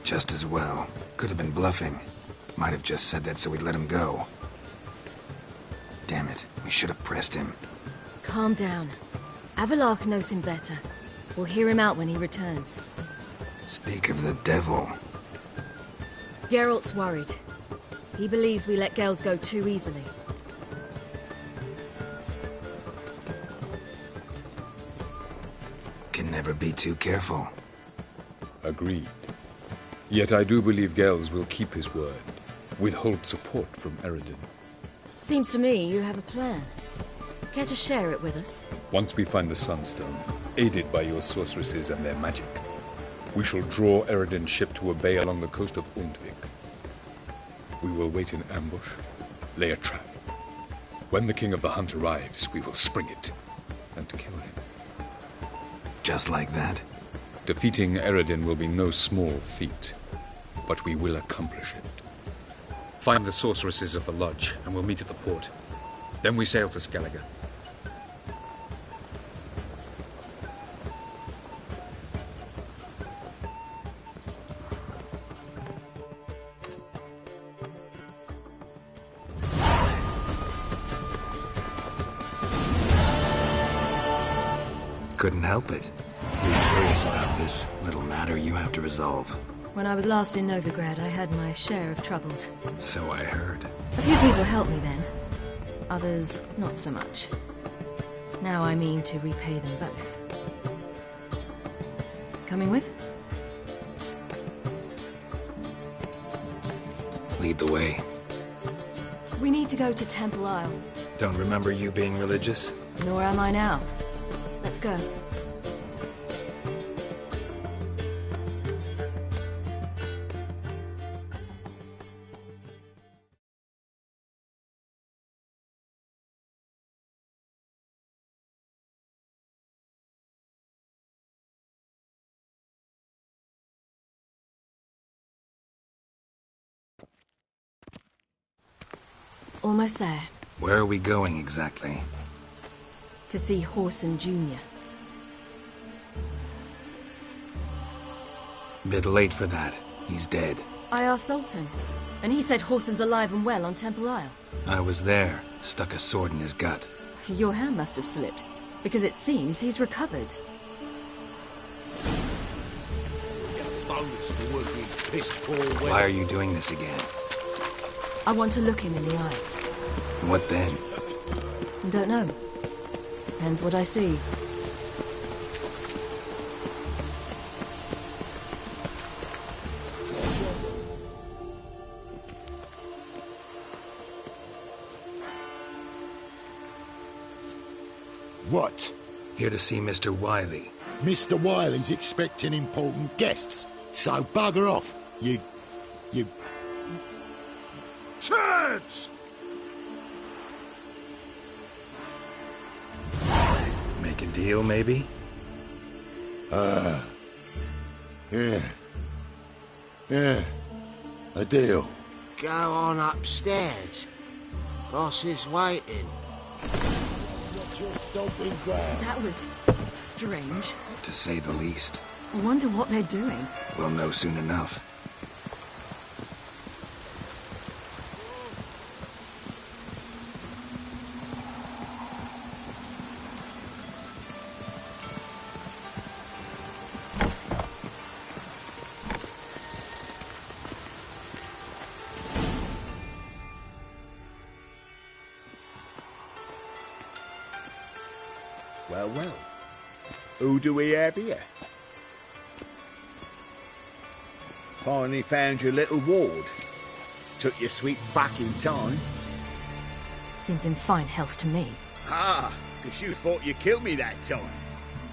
Speaker 3: Just as well. Could have been bluffing. Might have just said that so we'd let him go. Damn it, we should have pressed him.
Speaker 2: Calm down. Avalark knows him better. We'll hear him out when he returns.
Speaker 3: Speak of the devil.
Speaker 2: Geralt's worried. He believes we let Gales go too easily.
Speaker 3: Can never be too careful.
Speaker 20: Agreed. Yet I do believe Gales will keep his word, withhold support from Eredin.
Speaker 2: Seems to me you have a plan. Care to share it with us?
Speaker 20: Once we find the Sunstone, aided by your sorceresses and their magic, we shall draw Eredin's ship to a bay along the coast of Undvik. We will wait in ambush, lay a trap. When the King of the Hunt arrives, we will spring it and kill him.
Speaker 3: Just like that?
Speaker 20: Defeating Eredin will be no small feat, but we will accomplish it. Find the sorceresses of the Lodge, and we'll meet at the port. Then we sail to Skellige.
Speaker 3: Couldn't help it. Be curious about this little matter you have to resolve.
Speaker 2: When I was last in Novigrad, I had my share of troubles.
Speaker 3: So I heard.
Speaker 2: A few people helped me then. Others, not so much. Now I mean to repay them both. Coming with?
Speaker 3: Lead the way.
Speaker 2: We need to go to Temple Isle.
Speaker 3: Don't remember you being religious?
Speaker 2: Nor am I now. Let's go. Almost there.
Speaker 3: Where are we going exactly?
Speaker 2: To see Horson Jr.
Speaker 3: Bit late for that. He's dead.
Speaker 2: I asked Sultan, and he said Horson's alive and well on Temple Isle.
Speaker 3: I was there. Stuck a sword in his gut.
Speaker 2: Your hand must have slipped. because it seems he's recovered.
Speaker 12: Why are you doing this again?
Speaker 2: I want to look him in the eyes.
Speaker 12: What then?
Speaker 2: I don't know. Depends what I see.
Speaker 4: What?
Speaker 12: Here to see Mr. Wiley.
Speaker 4: Mr. Wiley's expecting important guests, so bugger off, you... Turds!
Speaker 12: Make a deal, maybe?
Speaker 4: Yeah. A deal.
Speaker 18: Go on upstairs. Boss is waiting.
Speaker 2: That was strange.
Speaker 12: To say the least.
Speaker 2: I wonder what they're doing.
Speaker 12: We'll know soon enough.
Speaker 4: Well. Who do we have here? Finally found your little ward. Took your sweet fucking time.
Speaker 2: Seems in fine health to me.
Speaker 4: Ah, because you thought you killed me that time.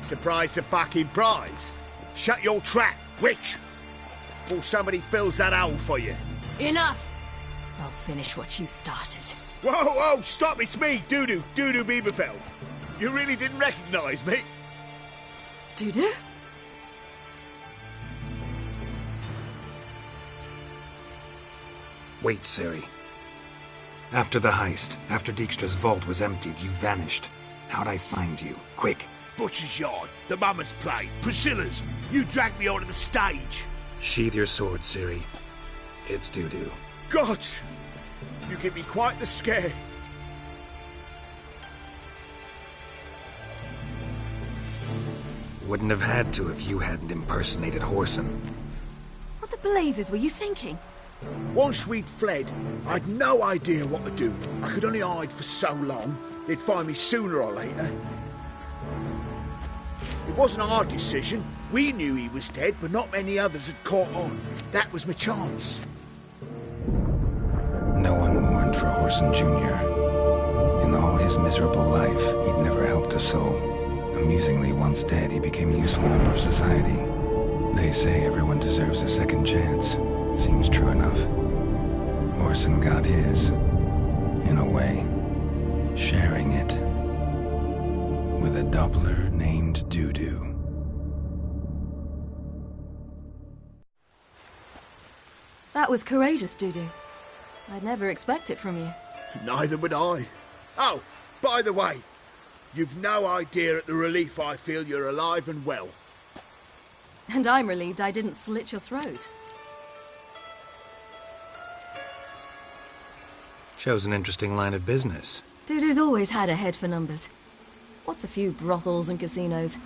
Speaker 4: Surprise the fucking prize. Shut your trap, witch! Before somebody fills that hole for you.
Speaker 2: Enough! I'll finish what you started.
Speaker 4: Whoa, stop, it's me, Dudu Bieberfeld. You really didn't recognise me?
Speaker 2: Dudu?
Speaker 12: Wait, Ciri. After the heist, after Dijkstra's vault was emptied, you vanished. How'd I find you? Quick.
Speaker 4: Butcher's Yard, the Mama's Play, Priscilla's. You dragged me onto the stage.
Speaker 12: Sheathe your sword, Ciri. It's Dudu.
Speaker 4: God! You give me quite the scare.
Speaker 12: Wouldn't have had to if you hadn't impersonated Whoreson.
Speaker 2: What the blazes were you thinking?
Speaker 4: Once we'd fled, I'd no idea what to do. I could only hide for so long. They'd find me sooner or later. It wasn't our decision. We knew he was dead, but not many others had caught on. That was my chance.
Speaker 3: No one mourned for Whoreson Jr. In all his miserable life, he'd never helped a soul. Amusingly, once dead, he became a useful member of society. They say everyone deserves a second chance. Seems true enough. Whoreson got his, in a way, sharing it with a Doppler named Dudu.
Speaker 2: That was courageous, Dudu. I'd never expect it from you.
Speaker 4: Neither would I. Oh, by the way, you've no idea at the relief I feel you're alive and well.
Speaker 2: And I'm relieved I didn't slit your throat.
Speaker 12: Shows an interesting line of business.
Speaker 2: Dudu's always had a head for numbers. What's a few brothels and casinos?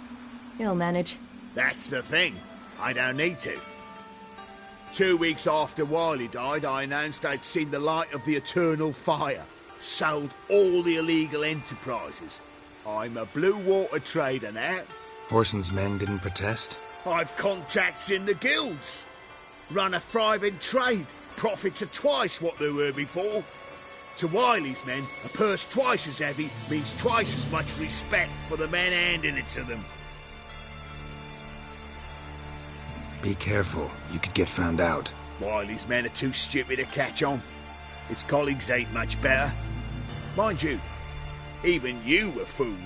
Speaker 2: He'll manage.
Speaker 4: That's the thing. I don't need to. 2 weeks after Wiley died, I announced I'd seen the light of the eternal fire. Sold all the illegal enterprises. I'm a blue water trader now.
Speaker 12: Whoreson's men didn't protest?
Speaker 4: I've contacts in the guilds. Run a thriving trade. Profits are twice what they were before. To Wiley's men, a purse twice as heavy means twice as much respect for the men handing it to them.
Speaker 12: Be careful. You could get found out.
Speaker 4: Wiley's men are too stupid to catch on. His colleagues ain't much better. Mind you, even you were fooled.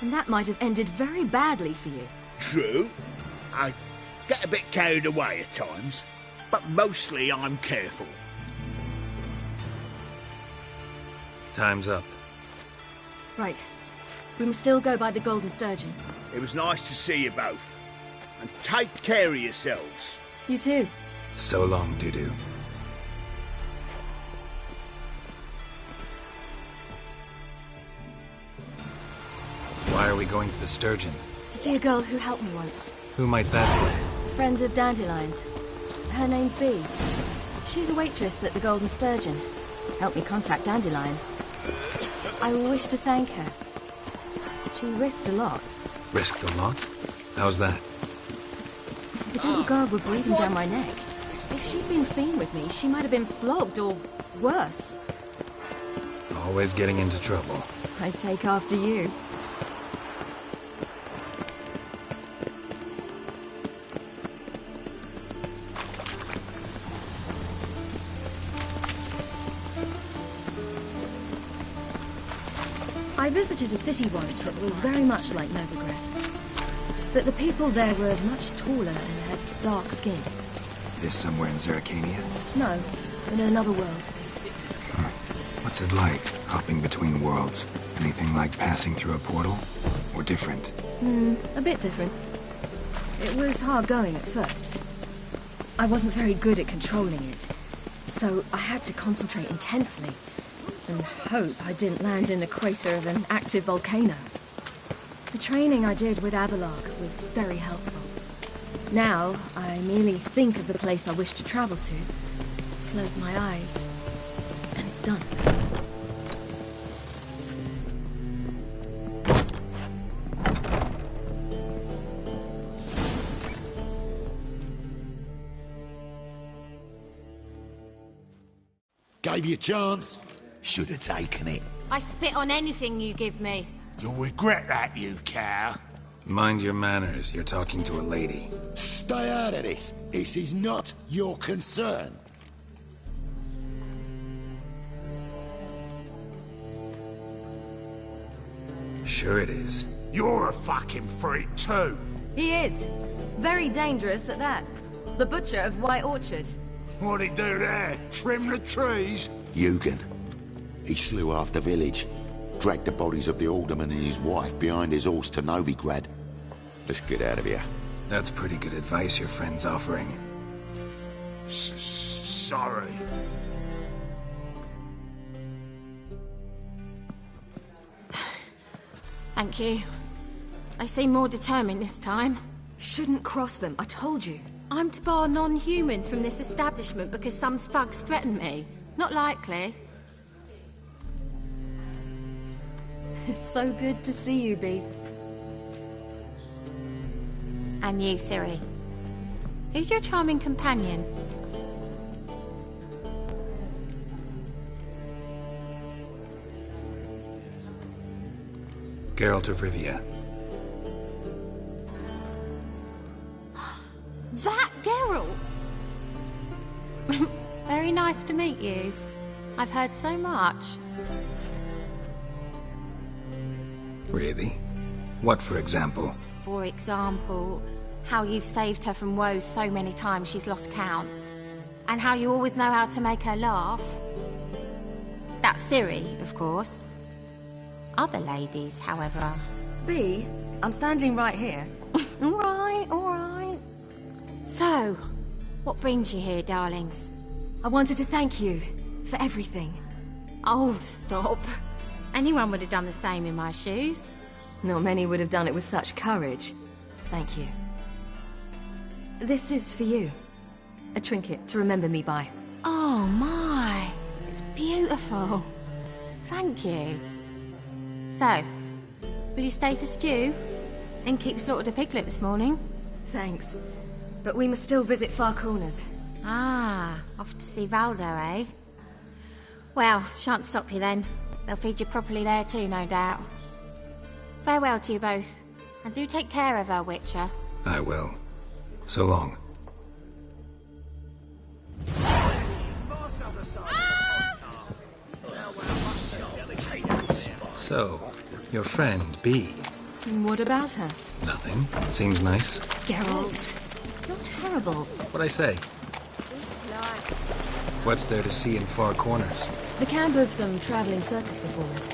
Speaker 2: And that might have ended very badly for you.
Speaker 4: True. I get a bit carried away at times, but mostly I'm careful.
Speaker 12: Time's up.
Speaker 2: Right. We must still go by the Golden Sturgeon.
Speaker 4: It was nice to see you both. And take care of yourselves.
Speaker 2: You too.
Speaker 12: So long, Dudu. Why are are we going to the Sturgeon?
Speaker 1: To see a girl who helped me once.
Speaker 12: Who might that be?
Speaker 1: A friend of Dandelion's. Her name's Bee. She's a waitress at the Golden Sturgeon. Helped me contact Dandelion. I wish to thank her. She risked a lot.
Speaker 12: Risked a lot? How's that?
Speaker 1: The temple guard were breathing down my neck. If she'd been seen with me, she might have been flogged or worse.
Speaker 12: Always getting into trouble.
Speaker 1: I'd take after you. I visited a city once that was very much like Novigrad. But the people there were much taller and had dark skin.
Speaker 12: This somewhere in Zerrikania?
Speaker 1: No, in another world.
Speaker 12: What's it like, hopping between worlds? Anything like passing through a portal? Or different?
Speaker 1: A bit different. It was hard going at first. I wasn't very good at controlling it, so I had to concentrate intensely and hope I didn't land in the crater of an active volcano. The training I did with Abelarg was very helpful. Now, I merely think of the place I wish to travel to, close my eyes, and it's done.
Speaker 4: Gave you a chance.
Speaker 22: Should have taken it.
Speaker 11: I spit on anything you give me.
Speaker 22: You'll regret that, you cow.
Speaker 12: Mind your manners, you're talking to a lady.
Speaker 22: Stay out of this. This is not your concern.
Speaker 12: Sure it is.
Speaker 22: You're a fucking freak too.
Speaker 1: He is. Very dangerous at that. The butcher of White Orchard.
Speaker 22: What'd he do there? Trim the trees? Eugen. He slew half the village. Dragged the bodies of the alderman and his wife behind his horse to Novigrad. Let's get out of here.
Speaker 12: That's pretty good advice your friend's offering.
Speaker 22: Sorry.
Speaker 11: Thank you. They seem more determined this time.
Speaker 1: Shouldn't cross them, I told you.
Speaker 11: I'm to bar non-humans from this establishment because some thugs threaten me. Not likely.
Speaker 1: It's so good to see you, Bee.
Speaker 11: And you, Ciri. Who's your charming companion?
Speaker 12: Geralt of Rivia.
Speaker 11: That Geralt! Very nice to meet you. I've heard so much.
Speaker 12: Really? What, for example?
Speaker 11: For example, how you've saved her from woes so many times she's lost count. And how you always know how to make her laugh. That's Ciri, of course. Other ladies, however...
Speaker 1: Bee, I'm standing right here.
Speaker 11: All right. So, what brings you here, darlings?
Speaker 1: I wanted to thank you for everything.
Speaker 11: Oh, stop. Anyone would have done the same in my shoes.
Speaker 1: Not many would have done it with such courage. Thank you. This is for you. A trinket to remember me by.
Speaker 11: Oh, my. It's beautiful. Thank you. So, will you stay for stew? And keep slaughtered a piglet this morning?
Speaker 1: Thanks. But we must still visit Far Corners.
Speaker 11: Ah, off to see Valdo, eh? Well, shan't stop you then. They'll feed you properly there too, no doubt. Farewell to you both. And do take care of her, Witcher.
Speaker 12: I will. So long. So, your friend, Bee.
Speaker 1: And what about her?
Speaker 12: Nothing. Seems nice.
Speaker 1: Geralt, you're terrible.
Speaker 12: What'd I say? What's there to see in Far Corners?
Speaker 1: The camp of some traveling circus performers.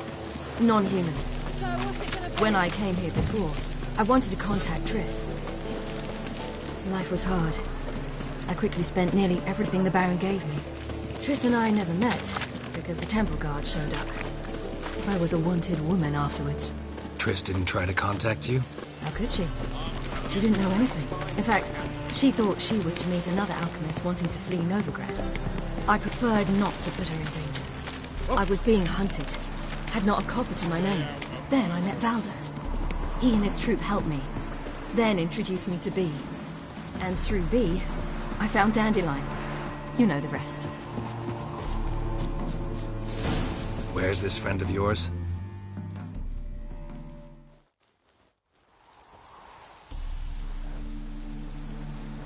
Speaker 1: Non-humans.
Speaker 11: So what's it gonna be?
Speaker 1: When I came here before, I wanted to contact Triss. Life was hard. I quickly spent nearly everything the Baron gave me. Triss and I never met, because the temple guard showed up. I was a wanted woman afterwards.
Speaker 12: Triss didn't try to contact you?
Speaker 1: How could she? She didn't know anything. In fact, she thought she was to meet another alchemist wanting to flee Novigrad. I preferred not to put her in danger. I was being hunted. Had not a copper to my name. Then I met Valdo. He and his troop helped me. Then introduced me to B. And through B, I found Dandelion. You know the rest.
Speaker 12: Where's this friend of yours?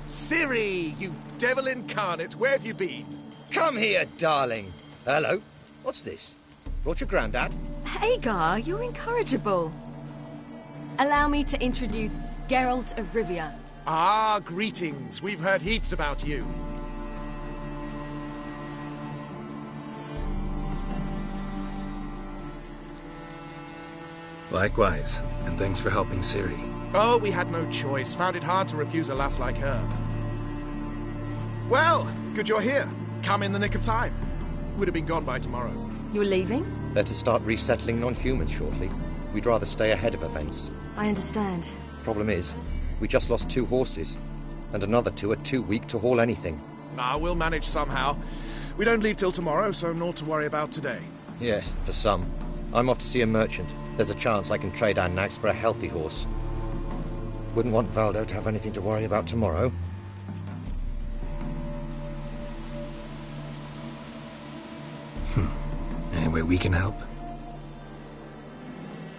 Speaker 7: Ciri, you devil incarnate, where have you been?
Speaker 9: Come here, darling. Hello. What's this? Brought your granddad?
Speaker 1: Hagar, you're incorrigible. Allow me to introduce Geralt of Rivia.
Speaker 7: Ah, greetings. We've heard heaps about you.
Speaker 12: Likewise, and thanks for helping Ciri.
Speaker 7: Oh, we had no choice. Found it hard to refuse a lass like her. Well, good you're here. Come in the nick of time. Would have been gone by tomorrow.
Speaker 1: You're leaving?
Speaker 9: They're to start resettling non-humans shortly. We'd rather stay ahead of events.
Speaker 1: I understand.
Speaker 9: Problem is, we just lost 2 horses, and another 2 are too weak to haul anything.
Speaker 7: Ah, we'll manage somehow. We don't leave till tomorrow, so naught to worry about today.
Speaker 9: Yes, for some. I'm off to see a merchant. There's a chance I can trade our nags for a healthy horse. Wouldn't want Valdo to have anything to worry about tomorrow.
Speaker 12: Any way we can help?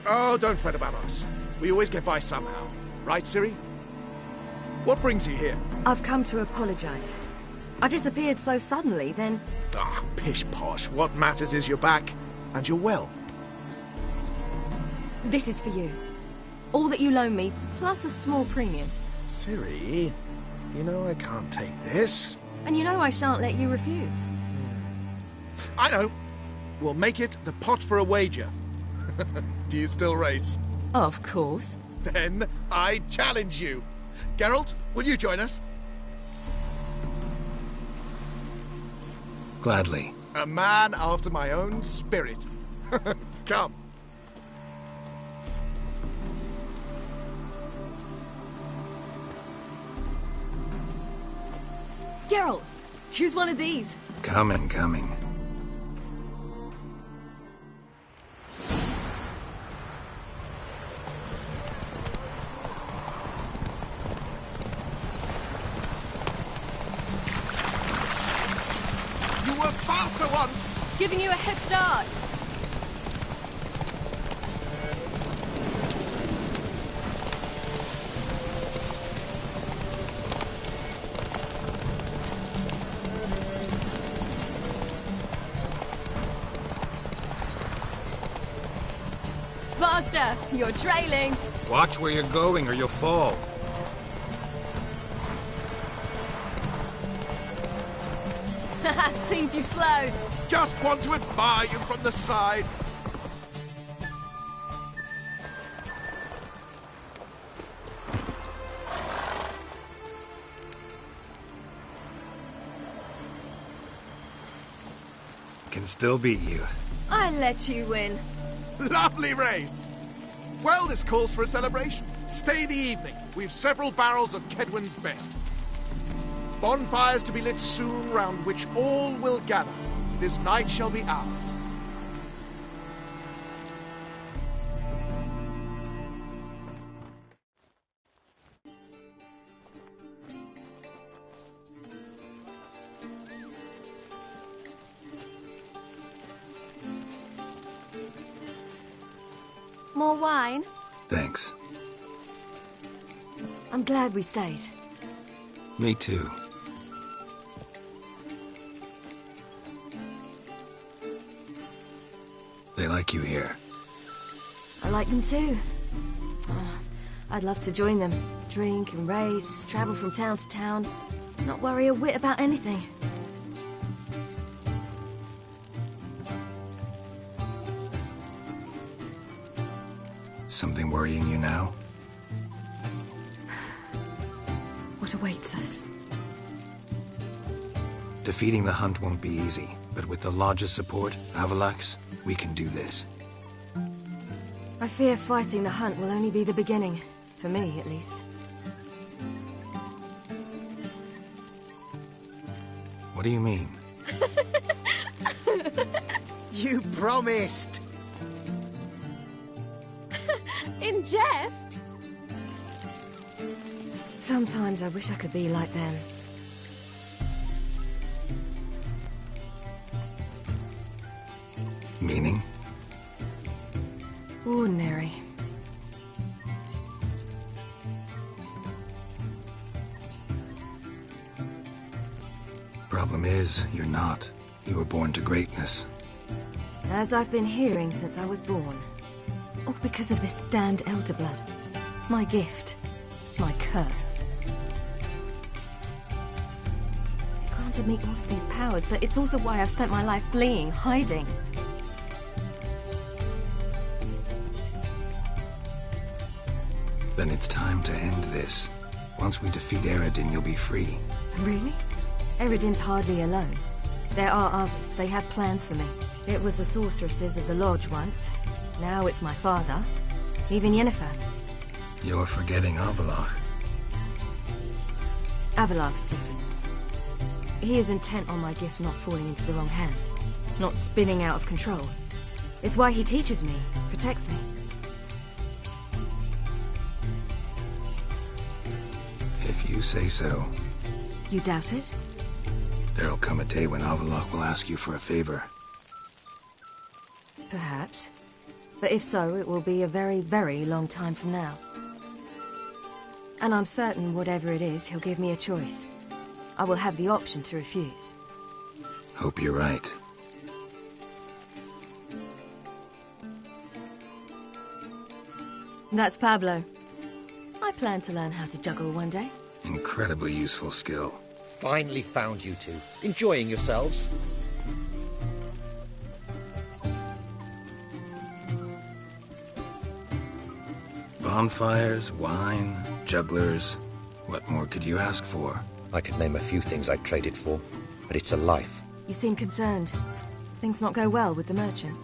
Speaker 7: Oh, don't fret about us. We always get by somehow. Right, Ciri? What brings you here?
Speaker 1: I've come to apologize. I disappeared so suddenly, then...
Speaker 7: Ah, pish-posh. What matters is you're back, and you're well.
Speaker 1: This is for you. All that you loan me, plus a small premium.
Speaker 7: Ciri, you know I can't take this.
Speaker 1: And you know I shan't let you refuse.
Speaker 7: I know. We'll make it the pot for a wager. Do you still race?
Speaker 1: Of course.
Speaker 7: Then I challenge you. Geralt, will you join us?
Speaker 12: Gladly.
Speaker 7: A man after my own spirit. Come.
Speaker 1: Geralt, choose one of these.
Speaker 12: Coming.
Speaker 7: You were faster once!
Speaker 1: Giving you a head start. Faster! You're trailing!
Speaker 12: Watch where you're going or you'll fall.
Speaker 1: Seems you've slowed.
Speaker 7: Just want to admire you from the side.
Speaker 12: Can still beat you.
Speaker 1: I let you win.
Speaker 7: Lovely race! Well, this calls for a celebration. Stay the evening. We've several barrels of Kedwen's best. Bonfires to be lit soon, round which all will gather. This night shall be ours.
Speaker 1: More wine?
Speaker 12: Thanks.
Speaker 1: I'm glad we stayed.
Speaker 12: Me too. They like you here.
Speaker 1: I like them too. I'd love to join them. Drink and race, travel from town to town. Not worry a whit about anything.
Speaker 12: Something worrying you now?
Speaker 1: What awaits us?
Speaker 12: Defeating the hunt won't be easy, but with the Lodge's support, Avalax, we can do this.
Speaker 1: I fear fighting the hunt will only be the beginning. For me, at least.
Speaker 3: What do you mean?
Speaker 18: You promised!
Speaker 2: In jest?
Speaker 1: Sometimes I wish I could be like them.
Speaker 3: Meaning?
Speaker 1: Ordinary.
Speaker 3: Problem is, you're not. You were born to greatness.
Speaker 1: As I've been hearing since I was born. All because of this damned elder blood. My gift. My curse. It granted me all of these powers, but it's also why I've spent my life fleeing, hiding.
Speaker 3: Then it's time to end this. Once we defeat Eredin, you'll be free.
Speaker 1: Really? Eredin's hardly alone. There are others. They have plans for me. It was the sorceresses of the Lodge once. Now it's my father. Even Yennefer.
Speaker 3: You're forgetting Avallac'h.
Speaker 1: Avallac'h's different. He is intent on my gift not falling into the wrong hands. Not spinning out of control. It's why he teaches me, protects me.
Speaker 3: If you say so.
Speaker 1: You doubt it?
Speaker 3: There'll come a day when Avallac'h will ask you for a favor.
Speaker 1: Perhaps. But if so, it will be a very, very long time from now. And I'm certain whatever it is, he'll give me a choice. I will have the option to refuse.
Speaker 3: Hope you're right.
Speaker 1: That's Pablo. I plan to learn how to juggle one day.
Speaker 3: Incredibly useful skill.
Speaker 9: Finally found you two. Enjoying yourselves?
Speaker 3: Bonfires, wine, jugglers. What more could you ask for?
Speaker 9: I could name a few things I'd trade it for, but it's a life.
Speaker 1: You seem concerned. Things not go well with the merchant.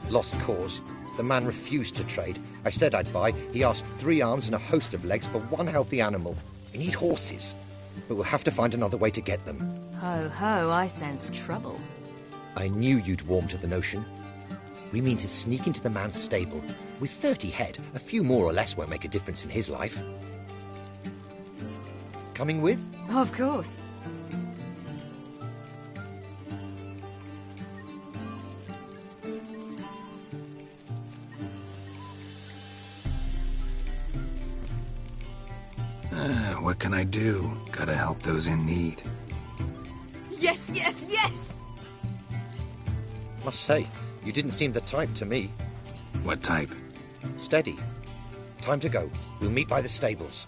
Speaker 9: Lost cause. The man refused to trade. I said I'd buy. He asked 3 arms and a host of legs for 1 healthy animal. We need horses, but we'll have to find another way to get them.
Speaker 1: Ho ho, I sense trouble.
Speaker 9: I knew you'd warm to the notion. We mean to sneak into the man's stable. With 30 head, a few more or less won't make a difference in his life. Coming with?
Speaker 1: Of course.
Speaker 3: What can I do? Gotta help those in need.
Speaker 2: Yes, yes, yes!
Speaker 9: Must say, you didn't seem the type to me.
Speaker 3: What type?
Speaker 9: Steady. Time to go. We'll meet by the stables.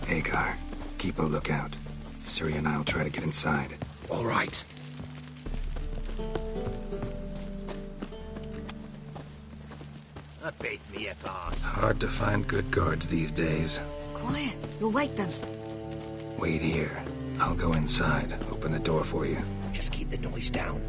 Speaker 3: Hagar, keep a lookout. Ciri and I'll try to get inside.
Speaker 9: All right.
Speaker 8: That beat me a pass.
Speaker 3: Hard to find good guards these days.
Speaker 1: Quiet. You'll wake them.
Speaker 3: Wait here. I'll go inside. Open the door for you.
Speaker 9: Just keep the noise down.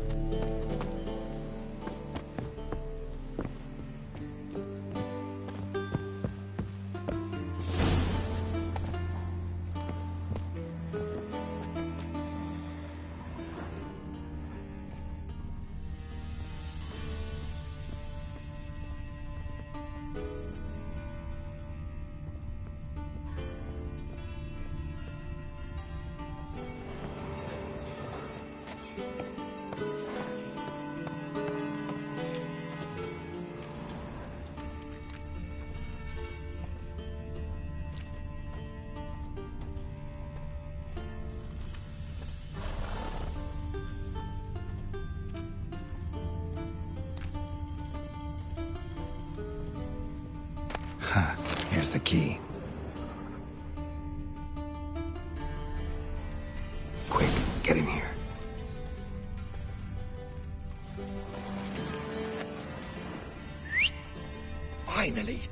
Speaker 3: Here's the key.
Speaker 6: ready.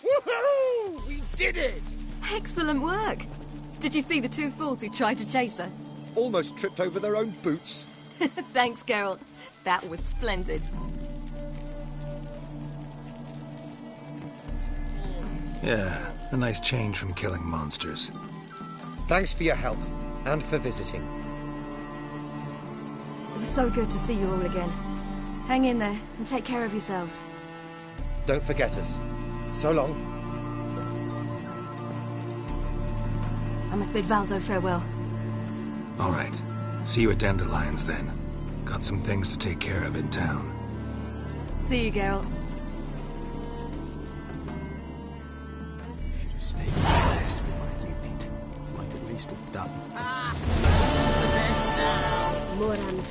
Speaker 18: Woohoo! We did it!
Speaker 1: Excellent work! Did you see the two fools who tried to chase us?
Speaker 9: Almost tripped over their own boots.
Speaker 1: Thanks, Geralt. That was splendid.
Speaker 3: Yeah, a nice change from killing monsters.
Speaker 9: Thanks for your help, and for visiting.
Speaker 1: It was so good to see you all again. Hang in there, and take care of yourselves.
Speaker 9: Don't forget us. So long.
Speaker 1: I must bid Valdo farewell.
Speaker 3: All right. See you at Dandelions, then. Got some things to take care of in town.
Speaker 1: See you, Geralt.
Speaker 21: Should have stayed fast with my unit. Might at least have done.
Speaker 13: Moran